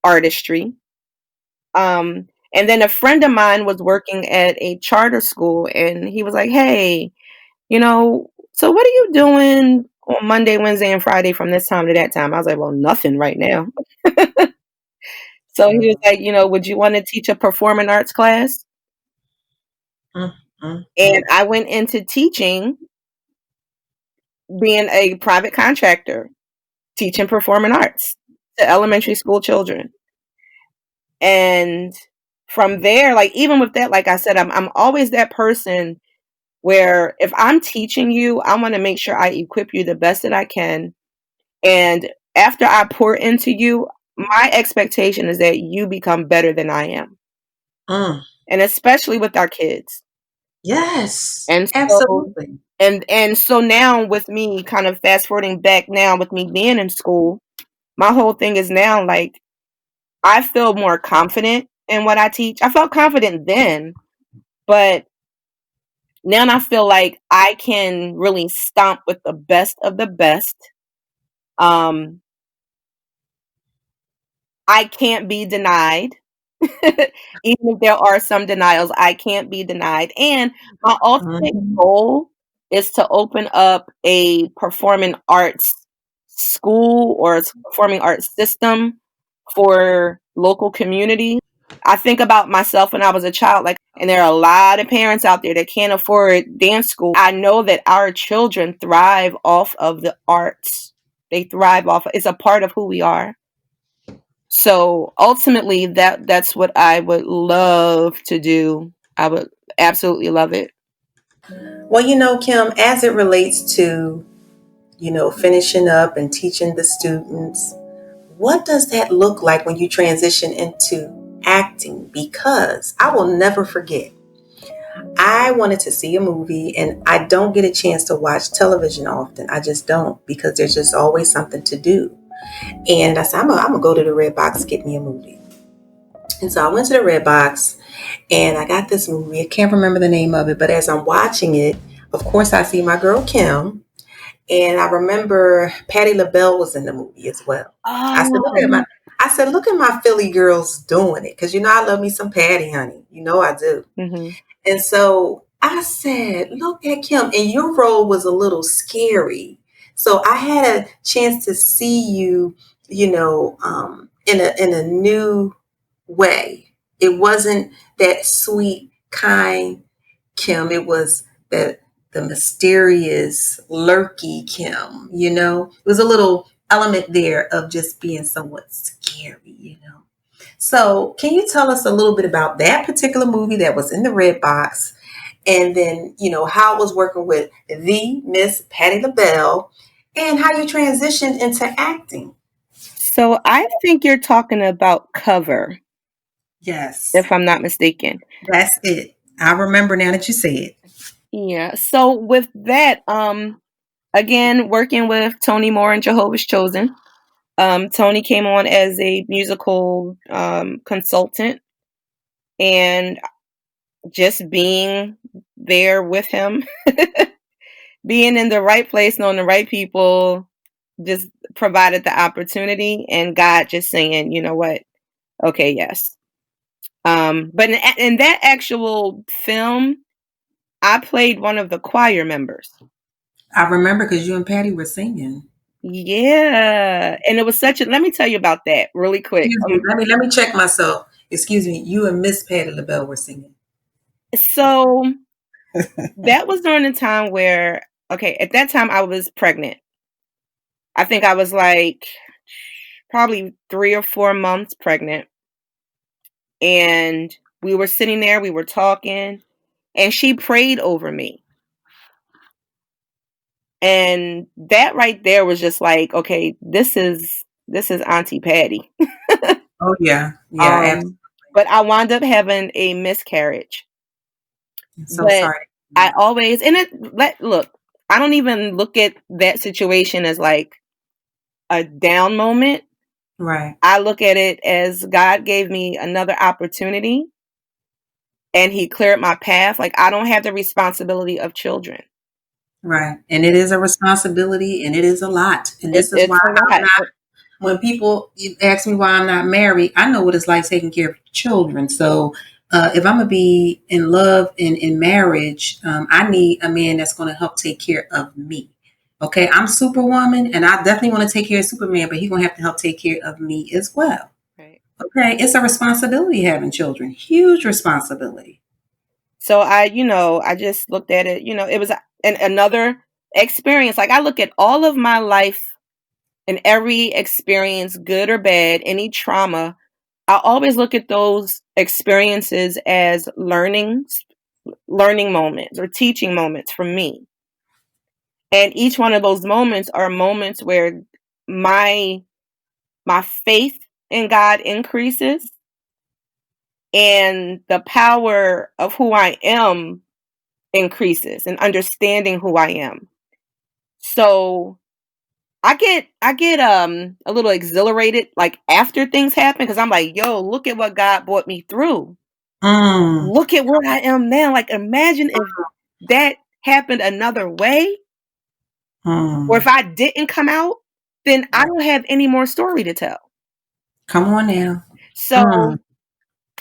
artistry. And then a friend of mine was working at a charter school, and he was like, "Hey, so what are you doing on Monday, Wednesday, and Friday from this time to that time?" I was like, "Well, nothing right now." So he was like, "Would you want to teach a performing arts class?" And I went into teaching, being a private contractor, teaching performing arts to elementary school children. And from there, like, even with that, like I said, I'm always that person where if I'm teaching you, I want to make sure I equip you the best that I can. And after I pour into you, my expectation is that you become better than I am. And especially with our kids. Yes, and so, absolutely. And so now, with me kind of fast forwarding back now, with me being in school, my whole thing is now, like, I feel more confident in what I teach. I felt confident then, but now I feel like I can really stomp with the best of the best. I can't be denied. Even if there are some denials, I can't be denied. And my ultimate goal is to open up a performing arts school or a performing arts system for local communities. I think about myself when I was a child, and there are a lot of parents out there that can't afford dance school. I know that our children thrive off of the arts. They thrive it's a part of who we are. So ultimately, that's what I would love to do. I would absolutely love it. Well, Kim, as it relates to, finishing up and teaching the students, what does that look like when you transition into acting? Because I will never forget, I wanted to see a movie and I don't get a chance to watch television often. I just don't, because there's just always something to do. And I said, I'm going to go to the Red Box, get me a movie. And so I went to the Red Box and I got this movie. I can't remember the name of it, but as I'm watching it, of course, I see my girl Kim. And I remember Patti LaBelle was in the movie as well. I said, look at my Philly girls doing it. Because, I love me some Patti, honey. I do. Mm-hmm. And so I said, look at Kim. And your role was a little scary. So I had a chance to see you, in a new way. It wasn't that sweet, kind Kim. It was the mysterious, lurky Kim, It was a little element there of just being somewhat scary. So can you tell us a little bit about that particular movie that was in the Red Box? And then, how it was working with the Miss Patti LaBelle and how you transitioned into acting. So I think you're talking about Cover. Yes. If I'm not mistaken. That's it. I remember now that you say it. Yeah. So with that, again, working with Tony Moore and Jehovah's Chosen. Tony came on as a musical consultant, and just being there with him, being in the right place, knowing the right people, just provided the opportunity. And God just saying, you know what, Okay, yes. But in that actual film, I played one of the choir members. I remember because you and Patty were singing. Yeah, and it was such a. Let me tell you about that really quick. Excuse me. Let me check myself. Excuse me. You and Miss Patty LaBelle were singing. So that was during the time where, okay, at that time I was pregnant. I think I was like probably 3 or 4 months pregnant, and we were sitting there, we were talking, and she prayed over me. And that right there was just like, okay, this is Auntie Patty. Oh yeah, yeah. Absolutely. But I wound up having a miscarriage. So But sorry. I always look, I don't even look at that situation as like a down moment. Right. I look at it as God gave me another opportunity and he cleared my path. Like I don't have the responsibility of children. Right. And it is a responsibility and it is a lot. And this is It's why a I'm lot. not, when people ask me why I'm not married, I know what it's like taking care of children. So if I'm going to be in love and in marriage, I need a man that's going to help take care of me. Okay. I'm Superwoman and I definitely want to take care of Superman, but he's going to have to help take care of me as well. Right. Okay. It's a responsibility having children, huge responsibility. So I just looked at it, it was another experience. Like I look at all of my life and every experience, good or bad, any trauma, I always look at those experiences as learning moments or teaching moments for me. And each one of those moments are moments where my faith in God increases and the power of who I am increases and understanding who I am. So I get a little exhilarated like after things happen because I'm like, yo, look at what God brought me through. Mm. Look at where I am now. Like imagine if that happened another way. Or if I didn't come out, then I don't have any more story to tell. Come on now. So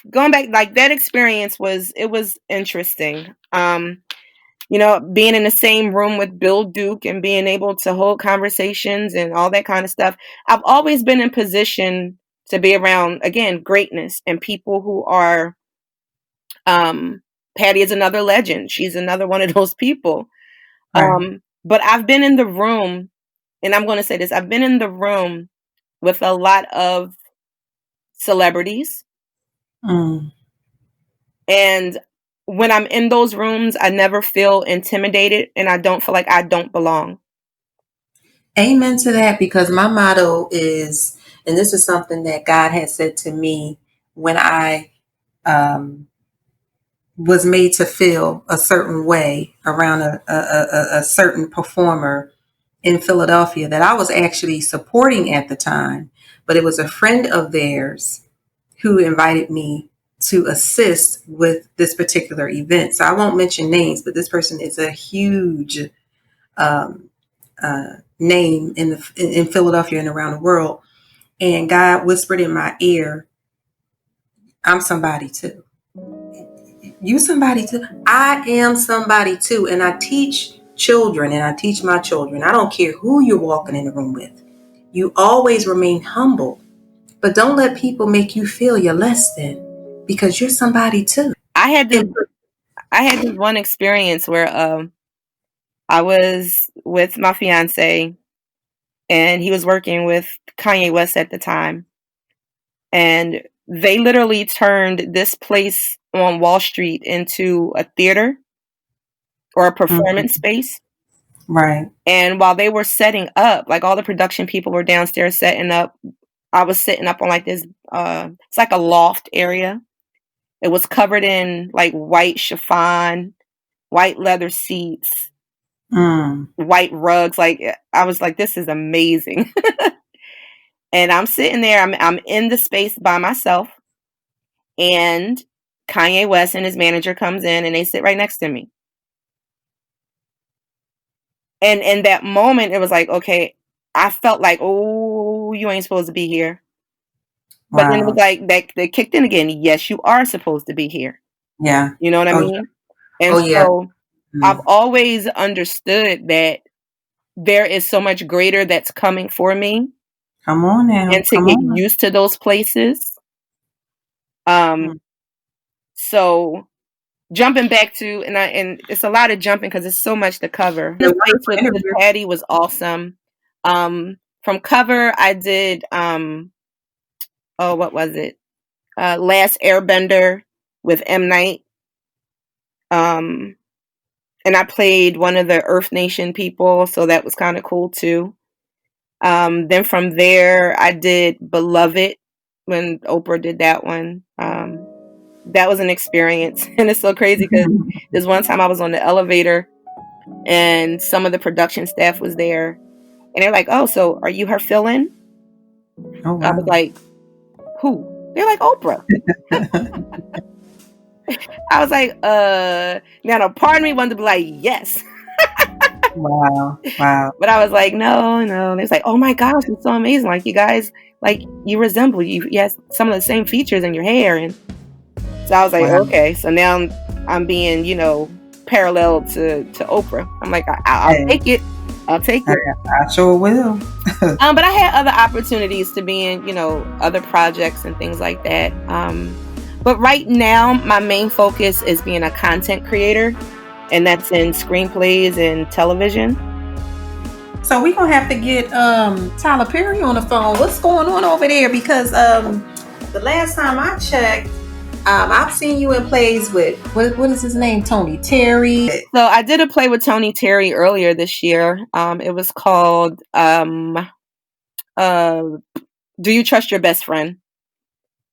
going back, like that experience was interesting. Being in the same room with Bill Duke and being able to hold conversations and all that kind of stuff. I've always been in position to be around, again, greatness and people who are, Patty is another legend. She's another one of those people. Right. But I've been in the room, and I'm going to say this, I've been in the room with a lot of celebrities. And when I'm in those rooms, I never feel intimidated and I don't feel like I don't belong. Amen to that, because my motto is, and this is something that God had said to me when I was made to feel a certain way around a certain performer in Philadelphia that I was actually supporting at the time, but it was a friend of theirs who invited me to assist with this particular event. So I won't mention names, but this person is a huge um, name in Philadelphia and around the world. And God whispered in my ear, "I'm somebody too. You somebody too. I am somebody too." And I teach children, and I teach my children. I don't care who you're walking in the room with. You always remain humble, but don't let people make you feel you're less than, because you're somebody too. I had this one experience where I was with my fiance and he was working with Kanye West at the time. And they literally turned this place on Wall Street into a theater or a performance space. Right. And while they were setting up, like all the production people were downstairs setting up, I was sitting up on like this, it's like a loft area. It was covered in like white chiffon, white leather seats, white rugs. Like I was like, this is amazing. And I'm sitting there, I'm in the space by myself, and Kanye West and his manager comes in and they sit right next to me. And in that moment, it was like, okay, I felt like, oh, you ain't supposed to be here. But then it was Wow. like they kicked in again. Yes, you are supposed to be here. Yeah. You know what I Oh, mean? And oh yeah. so I've Mm. always understood that there is so much greater that's coming for me, Come on now. and to Come get on. used to those places. Mm. So jumping back to, and it's a lot of jumping because it's so much to cover. A The space wonderful with interview. Patty was awesome. From cover, I did what was it? Last Airbender with M Night. And I played one of the Earth Nation people, so that was kind of cool too. Then from there, I did Beloved when Oprah did that one. That was an experience, and it's so crazy because there's one time I was on the elevator, and some of the production staff was there, and they're like, "Oh, so are you her fill-in?" Oh I was wow. like, "Who?" They're like, "Oprah." I was like, Now, a part of me wanted to be like, "Yes." Wow. Wow. But I was like, no. And it's like, oh my gosh, it's so amazing. Like you guys, like you resemble you have some of the same features in your hair. And so I was like, Wow. okay. So now I'm being, parallel to Oprah. I'm like, I'll Hey, take it. I'll take it. I sure will. But I had other opportunities to be in, other projects and things like that. But right now, my main focus is being a content creator, and that's in screenplays and television. So we're gonna have to get Tyler Perry on the phone. What's going on over there? Because the last time I checked, I've seen you in plays with what is his name? Tony Terry. So I did a play with Tony Terry earlier this year. It was called Do You Trust Your Best Friend?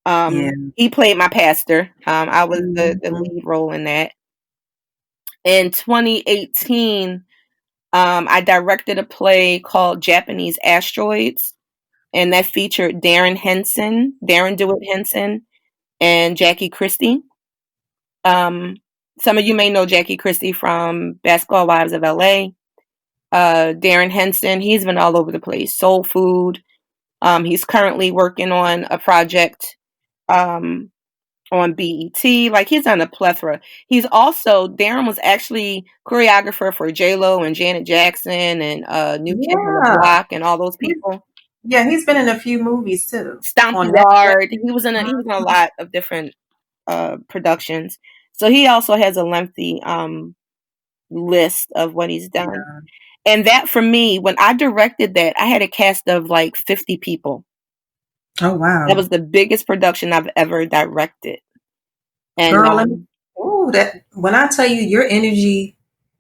Yeah. He played my pastor. I was the Mhm. lead role in that. In 2018, I directed a play called Japanese Asteroids, and that featured Darren Dewitt Henson, and Jackie Christie. Some of you may know Jackie Christie from Basketball Wives of LA. Darren Henson, he's been all over the place. Soul Food. He's currently working on a project on BET. Like he's done a plethora. Darren was actually choreographer for J-Lo and Janet Jackson and New Kids on the Yeah. Block and all those people. Yeah, he's been in a few movies too. Stomp On Netflix. Yard. He was in a lot of different productions. So he also has a lengthy list of what he's done. Yeah. And that for me, when I directed that, I had a cast of like 50 people. Oh wow. That was the biggest production I've ever directed. And Girl, that when I tell you your energy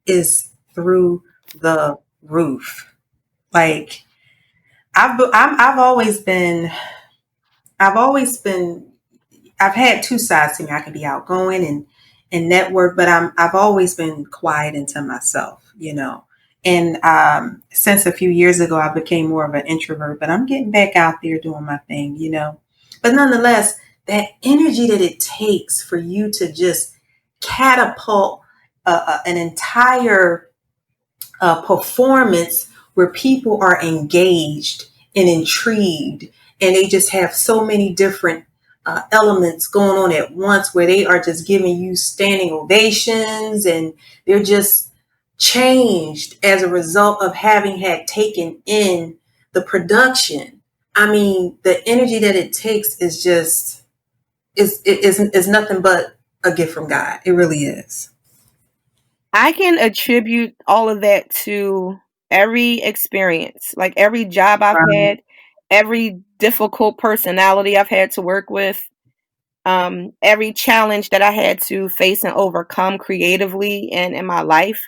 is through the roof. Like I've always been I've had two sides to me. I can be outgoing and network, but I've always been quiet into myself. And since a few years ago, I became more of an introvert, but I'm getting back out there doing my thing. But nonetheless, that energy that it takes for you to just catapult an entire performance where people are engaged and intrigued, and they just have so many different elements going on at once where they are just giving you standing ovations, and they're just changed as a result of having had taken in the production. I mean, the energy that it takes is just is nothing but a gift from God. It really is. I can attribute all of that to every experience, like every job I've Right. had, every difficult personality I've had to work with, every challenge that I had to face and overcome creatively and in my life.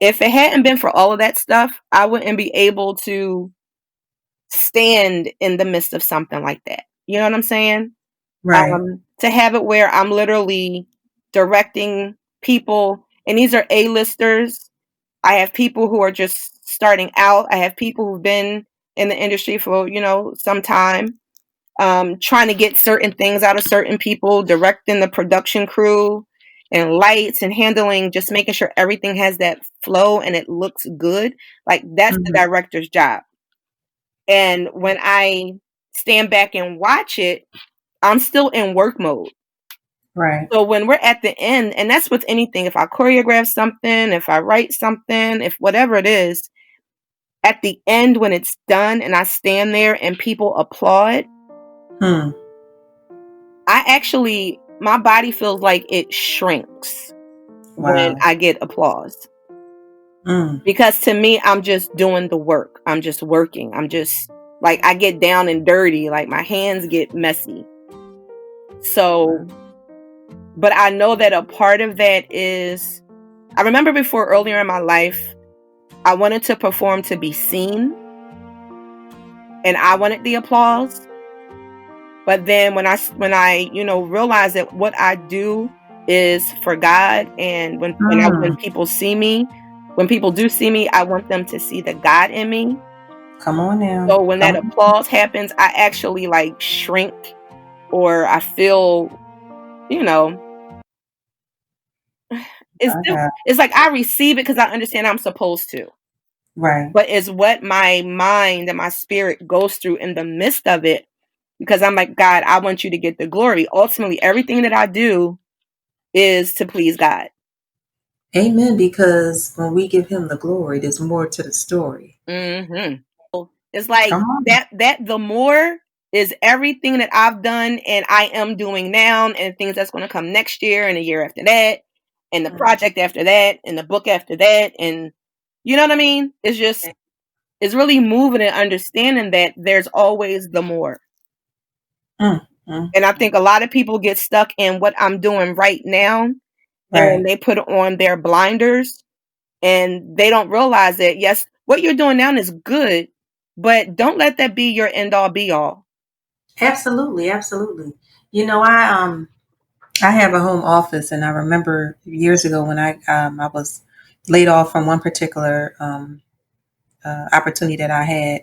If it hadn't been for all of that stuff, I wouldn't be able to stand in the midst of something like that. You know what I'm saying? Right. To have it where I'm literally directing people, and these are A-listers. I have people who are just starting out. I have people who've been in the industry for, some time, trying to get certain things out of certain people, directing the production crew and lights and handling, just making sure everything has that flow and it looks good. Like that's the Mhm. director's job. And when I stand back and watch it, I'm still in work mode. Right. So when we're at the end, and that's with anything, if I choreograph something, if I write something, if whatever it is, at the end when it's done and I stand there and people applaud, Hmm. I actually, my body feels like it shrinks when Wow. I get applause. Mm. Because to me, I'm just doing the work. I'm just working. I'm just like, I get down and dirty, like my hands get messy. So, but I know that a part of that is, I remember before earlier in my life, I wanted to perform to be seen and I wanted the applause. But then when I realized that what I do is for God, and when people see me, when people do see me, I want them to see the God in me. Come on now. So when that applause happens, I actually like shrink, or I feel, it's like I receive it because I understand I'm supposed to. Right. But it's what my mind and my spirit goes through in the midst of it, because I'm like, God, I want you to get the glory. Ultimately, everything that I do is to please God. Amen. Because when we give him the glory, there's more to the story. Mm-hmm. It's like that the more is everything that I've done and I am doing now, and things that's going to come next year and the year after that, and the project after that, and the book after that, and you know what I mean? It's really moving and understanding that there's always the more. And I think a lot of people get stuck in what I'm doing right now, and they put on their blinders, and they don't realize that, yes, what you're doing now is good, but don't let that be your end all be all. Absolutely, absolutely. I have a home office, and I remember years ago when I was laid off from one particular opportunity that I had.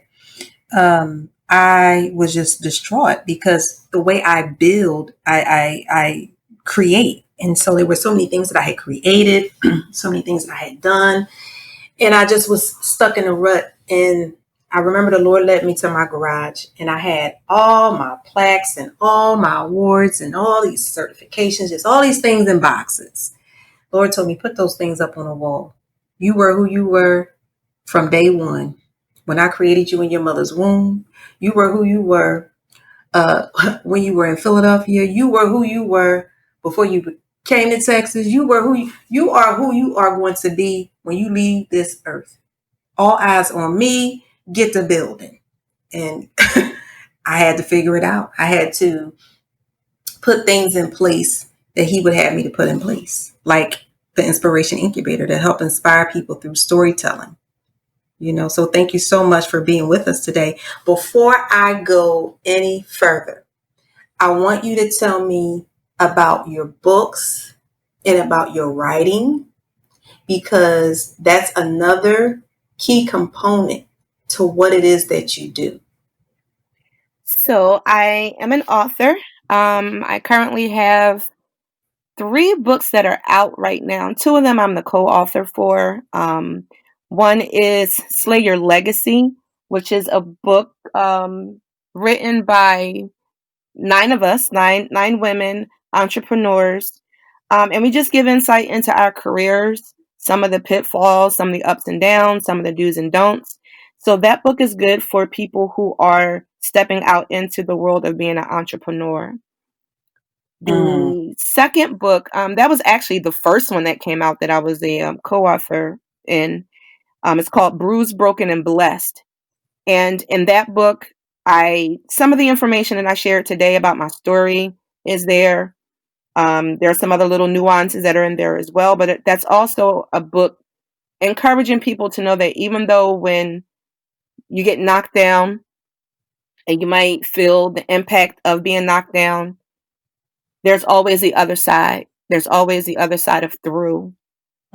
I was just distraught because the way I build, I create, and so there were so many things that I had created, so many things that I had done, and I just was stuck in a rut. And I remember the Lord led me to my garage, and I had all my plaques and all my awards and all these certifications, just all these things in boxes. Lord told me, put those things up on a wall. You were who you were from day one. When I created you in your mother's womb, you were who you were when you were in Philadelphia. You were who you were before you came to Texas. You were you are who you are going to be when you leave this earth. All eyes on me. Get the building. And I had to figure it out. I had to put things in place that he would have me to put in place, like the Inspiration Incubator to help inspire people through storytelling. So thank you so much for being with us today. Before I go any further, I want you to tell me about your books and about your writing, because that's another key component to what it is that you do. So I am an author. I currently have 3 books that are out right now. 2 of them I'm the co-author for. One is Slay Your Legacy, which is a book written by 9 of us, nine women entrepreneurs, and we just give insight into our careers, some of the pitfalls, some of the ups and downs, some of the do's and don'ts. So that book is good for people who are stepping out into the world of being an entrepreneur. The second book, that was actually the first one that came out that I was a co-author in. It's called Bruised, Broken, and Blessed. And in that book, some of the information that I shared today about my story is there. There are some other little nuances that are in there as well, but that's also a book encouraging people to know that even though when you get knocked down and you might feel the impact of being knocked down, there's always the other side. There's always the other side of through.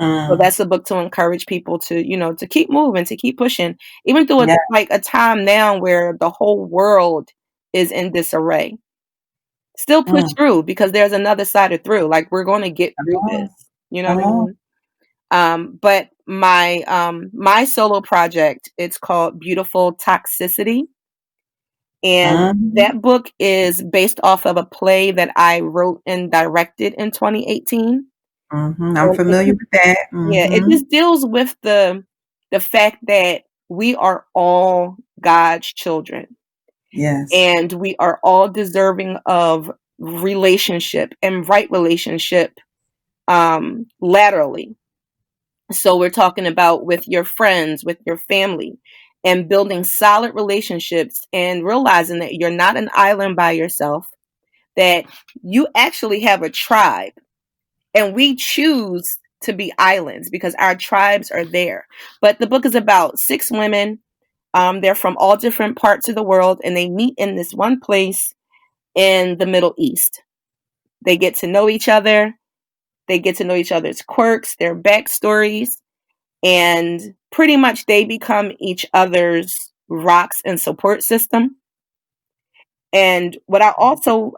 So that's a book to encourage people to, to keep moving, to keep pushing, even though it's like a time now where the whole world is in disarray. Still push through, because there's another side of through. Like, we're going to get through this. You know what I mean? But my solo project, it's called Beautiful Toxicity. And that book is based off of a play that I wrote and directed in 2018. I'm familiar with that. Yeah, it just deals with the fact that we are all God's children. Yes. And we are all deserving of relationship and right relationship laterally. So we're talking about with your friends, with your family, and building solid relationships and realizing that you're not an island by yourself, that you actually have a tribe. And we choose to be islands because our tribes are there. But the book is about 6 women. They're from all different parts of the world, and they meet in this one place in the Middle East. They get to know each other. They get to know each other's quirks, their backstories, and pretty much they become each other's rocks and support system. And what I also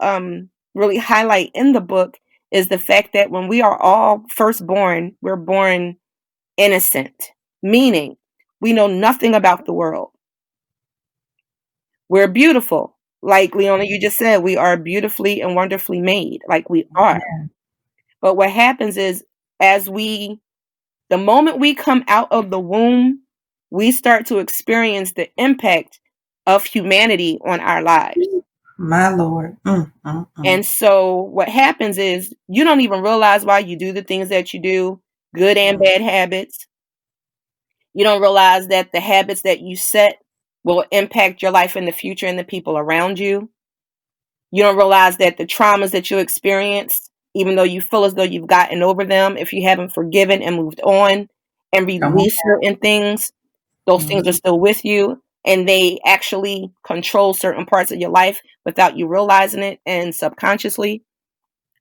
really highlight in the book is the fact that when we are all first born, we're born innocent, meaning we know nothing about the world. We're beautiful. Like Leona, you just said, we are beautifully and wonderfully made, like we are. Yeah. But what happens is the moment we come out of the womb, we start to experience the impact of humanity on our lives. My Lord. And so what happens is you don't even realize why you do the things that you do, good and bad habits. You don't realize that the habits that you set will impact your life in the future and the people around you. You don't realize that the traumas that you experienced, even though you feel as though you've gotten over them, if you haven't forgiven and moved on and released certain things, those things are still with you, and they actually control certain parts of your life without you realizing it and subconsciously.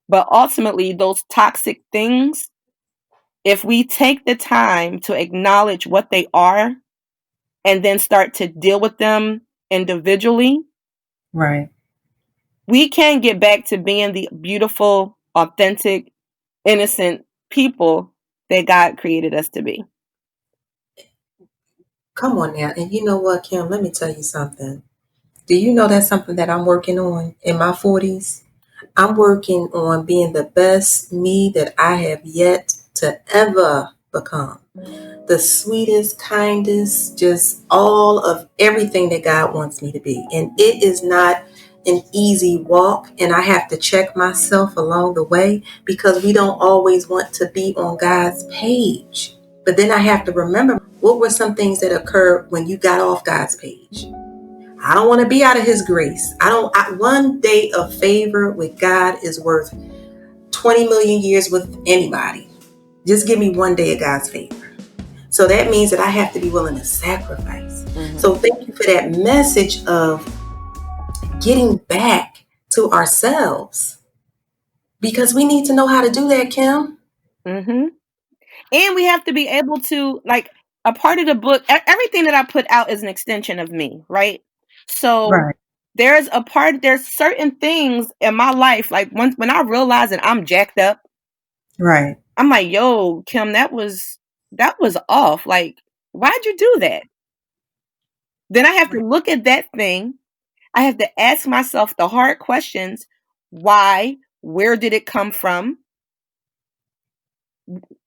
But ultimately, those toxic things, if we take the time to acknowledge what they are and then start to deal with them individually, right, we can get back to being the beautiful, authentic, innocent people that God created us to be. Come on now. And you know what, Kim? Let me tell you something. Do you know that's something that I'm working on in my 40s? I'm working on being the best me that I have yet to ever become. The sweetest, kindest, just all of everything that God wants me to be. And it is not an easy walk, and I have to check myself along the way because we don't always want to be on God's page. But then I have to remember, what were some things that occurred when you got off God's page? I don't want to be out of his grace. One day of favor with God is worth 20 million years with anybody. Just give me one day of God's favor. So that means that I have to be willing to sacrifice. So thank you for that message of getting back to ourselves, because we need to know how to do that, Kim. And we have to be able to, like, a part of the book, everything that I put out is an extension of me, right? So there's certain things in my life, like when I realize that I'm jacked up, right? I'm like, yo, Kim, that was off. Like, why'd you do that? Then I have to look at that thing. I have to ask myself the hard questions. Why? Where did it come from?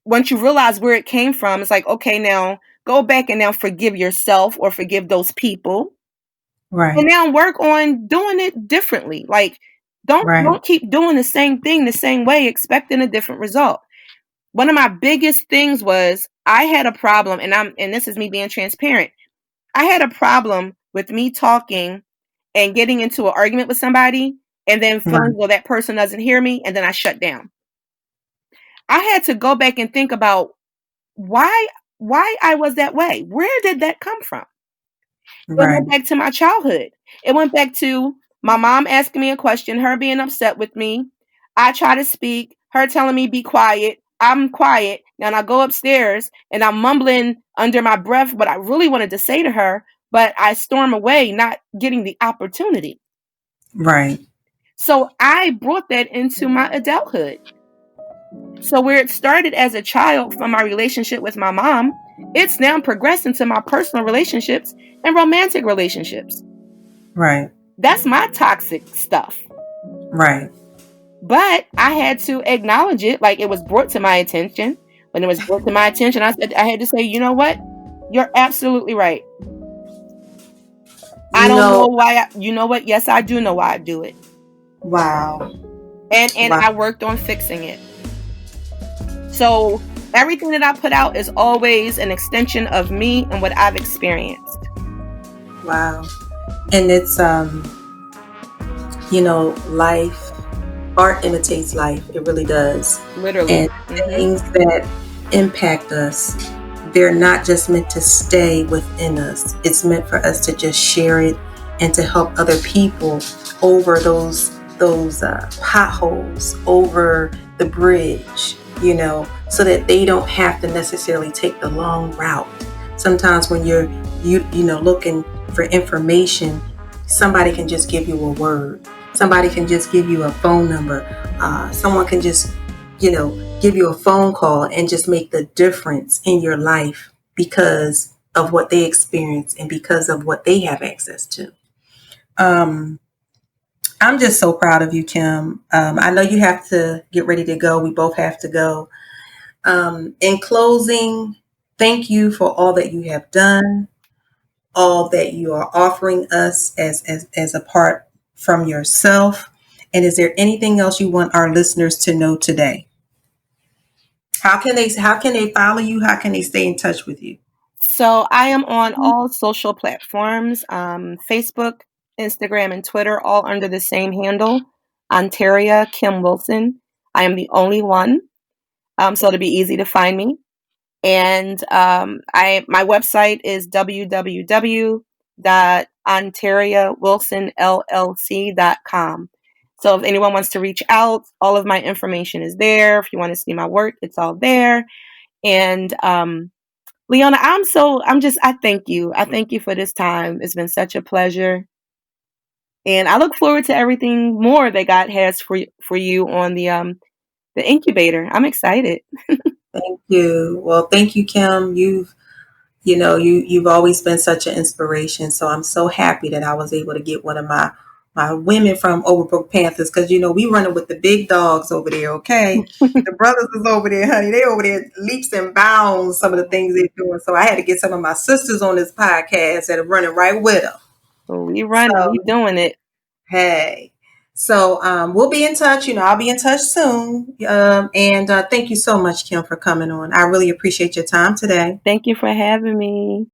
Once you realize where it came from, it's like, okay, now go back and now forgive yourself or forgive those people. Right. And now work on doing it differently. Like, don't keep doing the same thing the same way, expecting a different result. One of my biggest things was I had a problem, and this is me being transparent. I had a problem with me talking and getting into an argument with somebody and then feeling, well, that person doesn't hear me, and then I shut down. I had to go back and think about why I was that way. Where did that come from? It went back to my childhood. It went back to my mom asking me a question, her being upset with me. I try to speak, her telling me be quiet. I'm quiet. Now I go upstairs and I'm mumbling under my breath what I really wanted to say to her, but I storm away, not getting the opportunity. Right. So I brought that into my adulthood. So where it started as a child from my relationship with my mom, it's now progressed into my personal relationships and romantic relationships. Right. That's my toxic stuff. Right. But I had to acknowledge it. Like, it was brought to my attention. When it was brought to my attention, I had to say, you know what? You're absolutely right. I don't know why. You know what? Yes, I do know why I do it. Wow. And Wow. I worked on fixing it. So everything that I put out is always an extension of me and what I've experienced. Wow. And it's life, art imitates life. It really does. Literally. And things that impact us, they're not just meant to stay within us. It's meant for us to just share it and to help other people over those potholes, over the bridge, so that they don't have to necessarily take the long route. Sometimes when you're looking for information, somebody can just give you a word. Somebody can just give you a phone number. Someone can just give you a phone call and just make the difference in your life because of what they experience and because of what they have access to. I'm just so proud of you, Kim. I know you have to get ready to go. We both have to go. In closing, thank you for all that you have done, all that you are offering us as a part from yourself. And is there anything else you want our listeners to know today? How can they follow you? How can they stay in touch with you? So I am on all social platforms, Facebook, Instagram, and Twitter, all under the same handle, Ontaria Kim Wilson. I am the only one, so it'll be easy to find me. And my website is www.ontariawilsonllc.com. So if anyone wants to reach out, all of my information is there. If you want to see my work, it's all there. And Leona, I thank you. I thank you for this time. It's been such a pleasure. And I look forward to everything more that God has for you on the incubator. I'm excited. Thank you. Well, thank you, Kim. You've always been such an inspiration. So I'm so happy that I was able to get one of my women from Overbrook Panthers, because we running with the big dogs over there. Okay, the brothers is over there, honey. They over there leaps and bounds. Some of the things they're doing. So I had to get some of my sisters on this podcast that are running right with them. We running. We doing it. Hey. So we'll be in touch. I'll be in touch soon. And thank you so much, Kim, for coming on. I really appreciate your time today. Thank you for having me.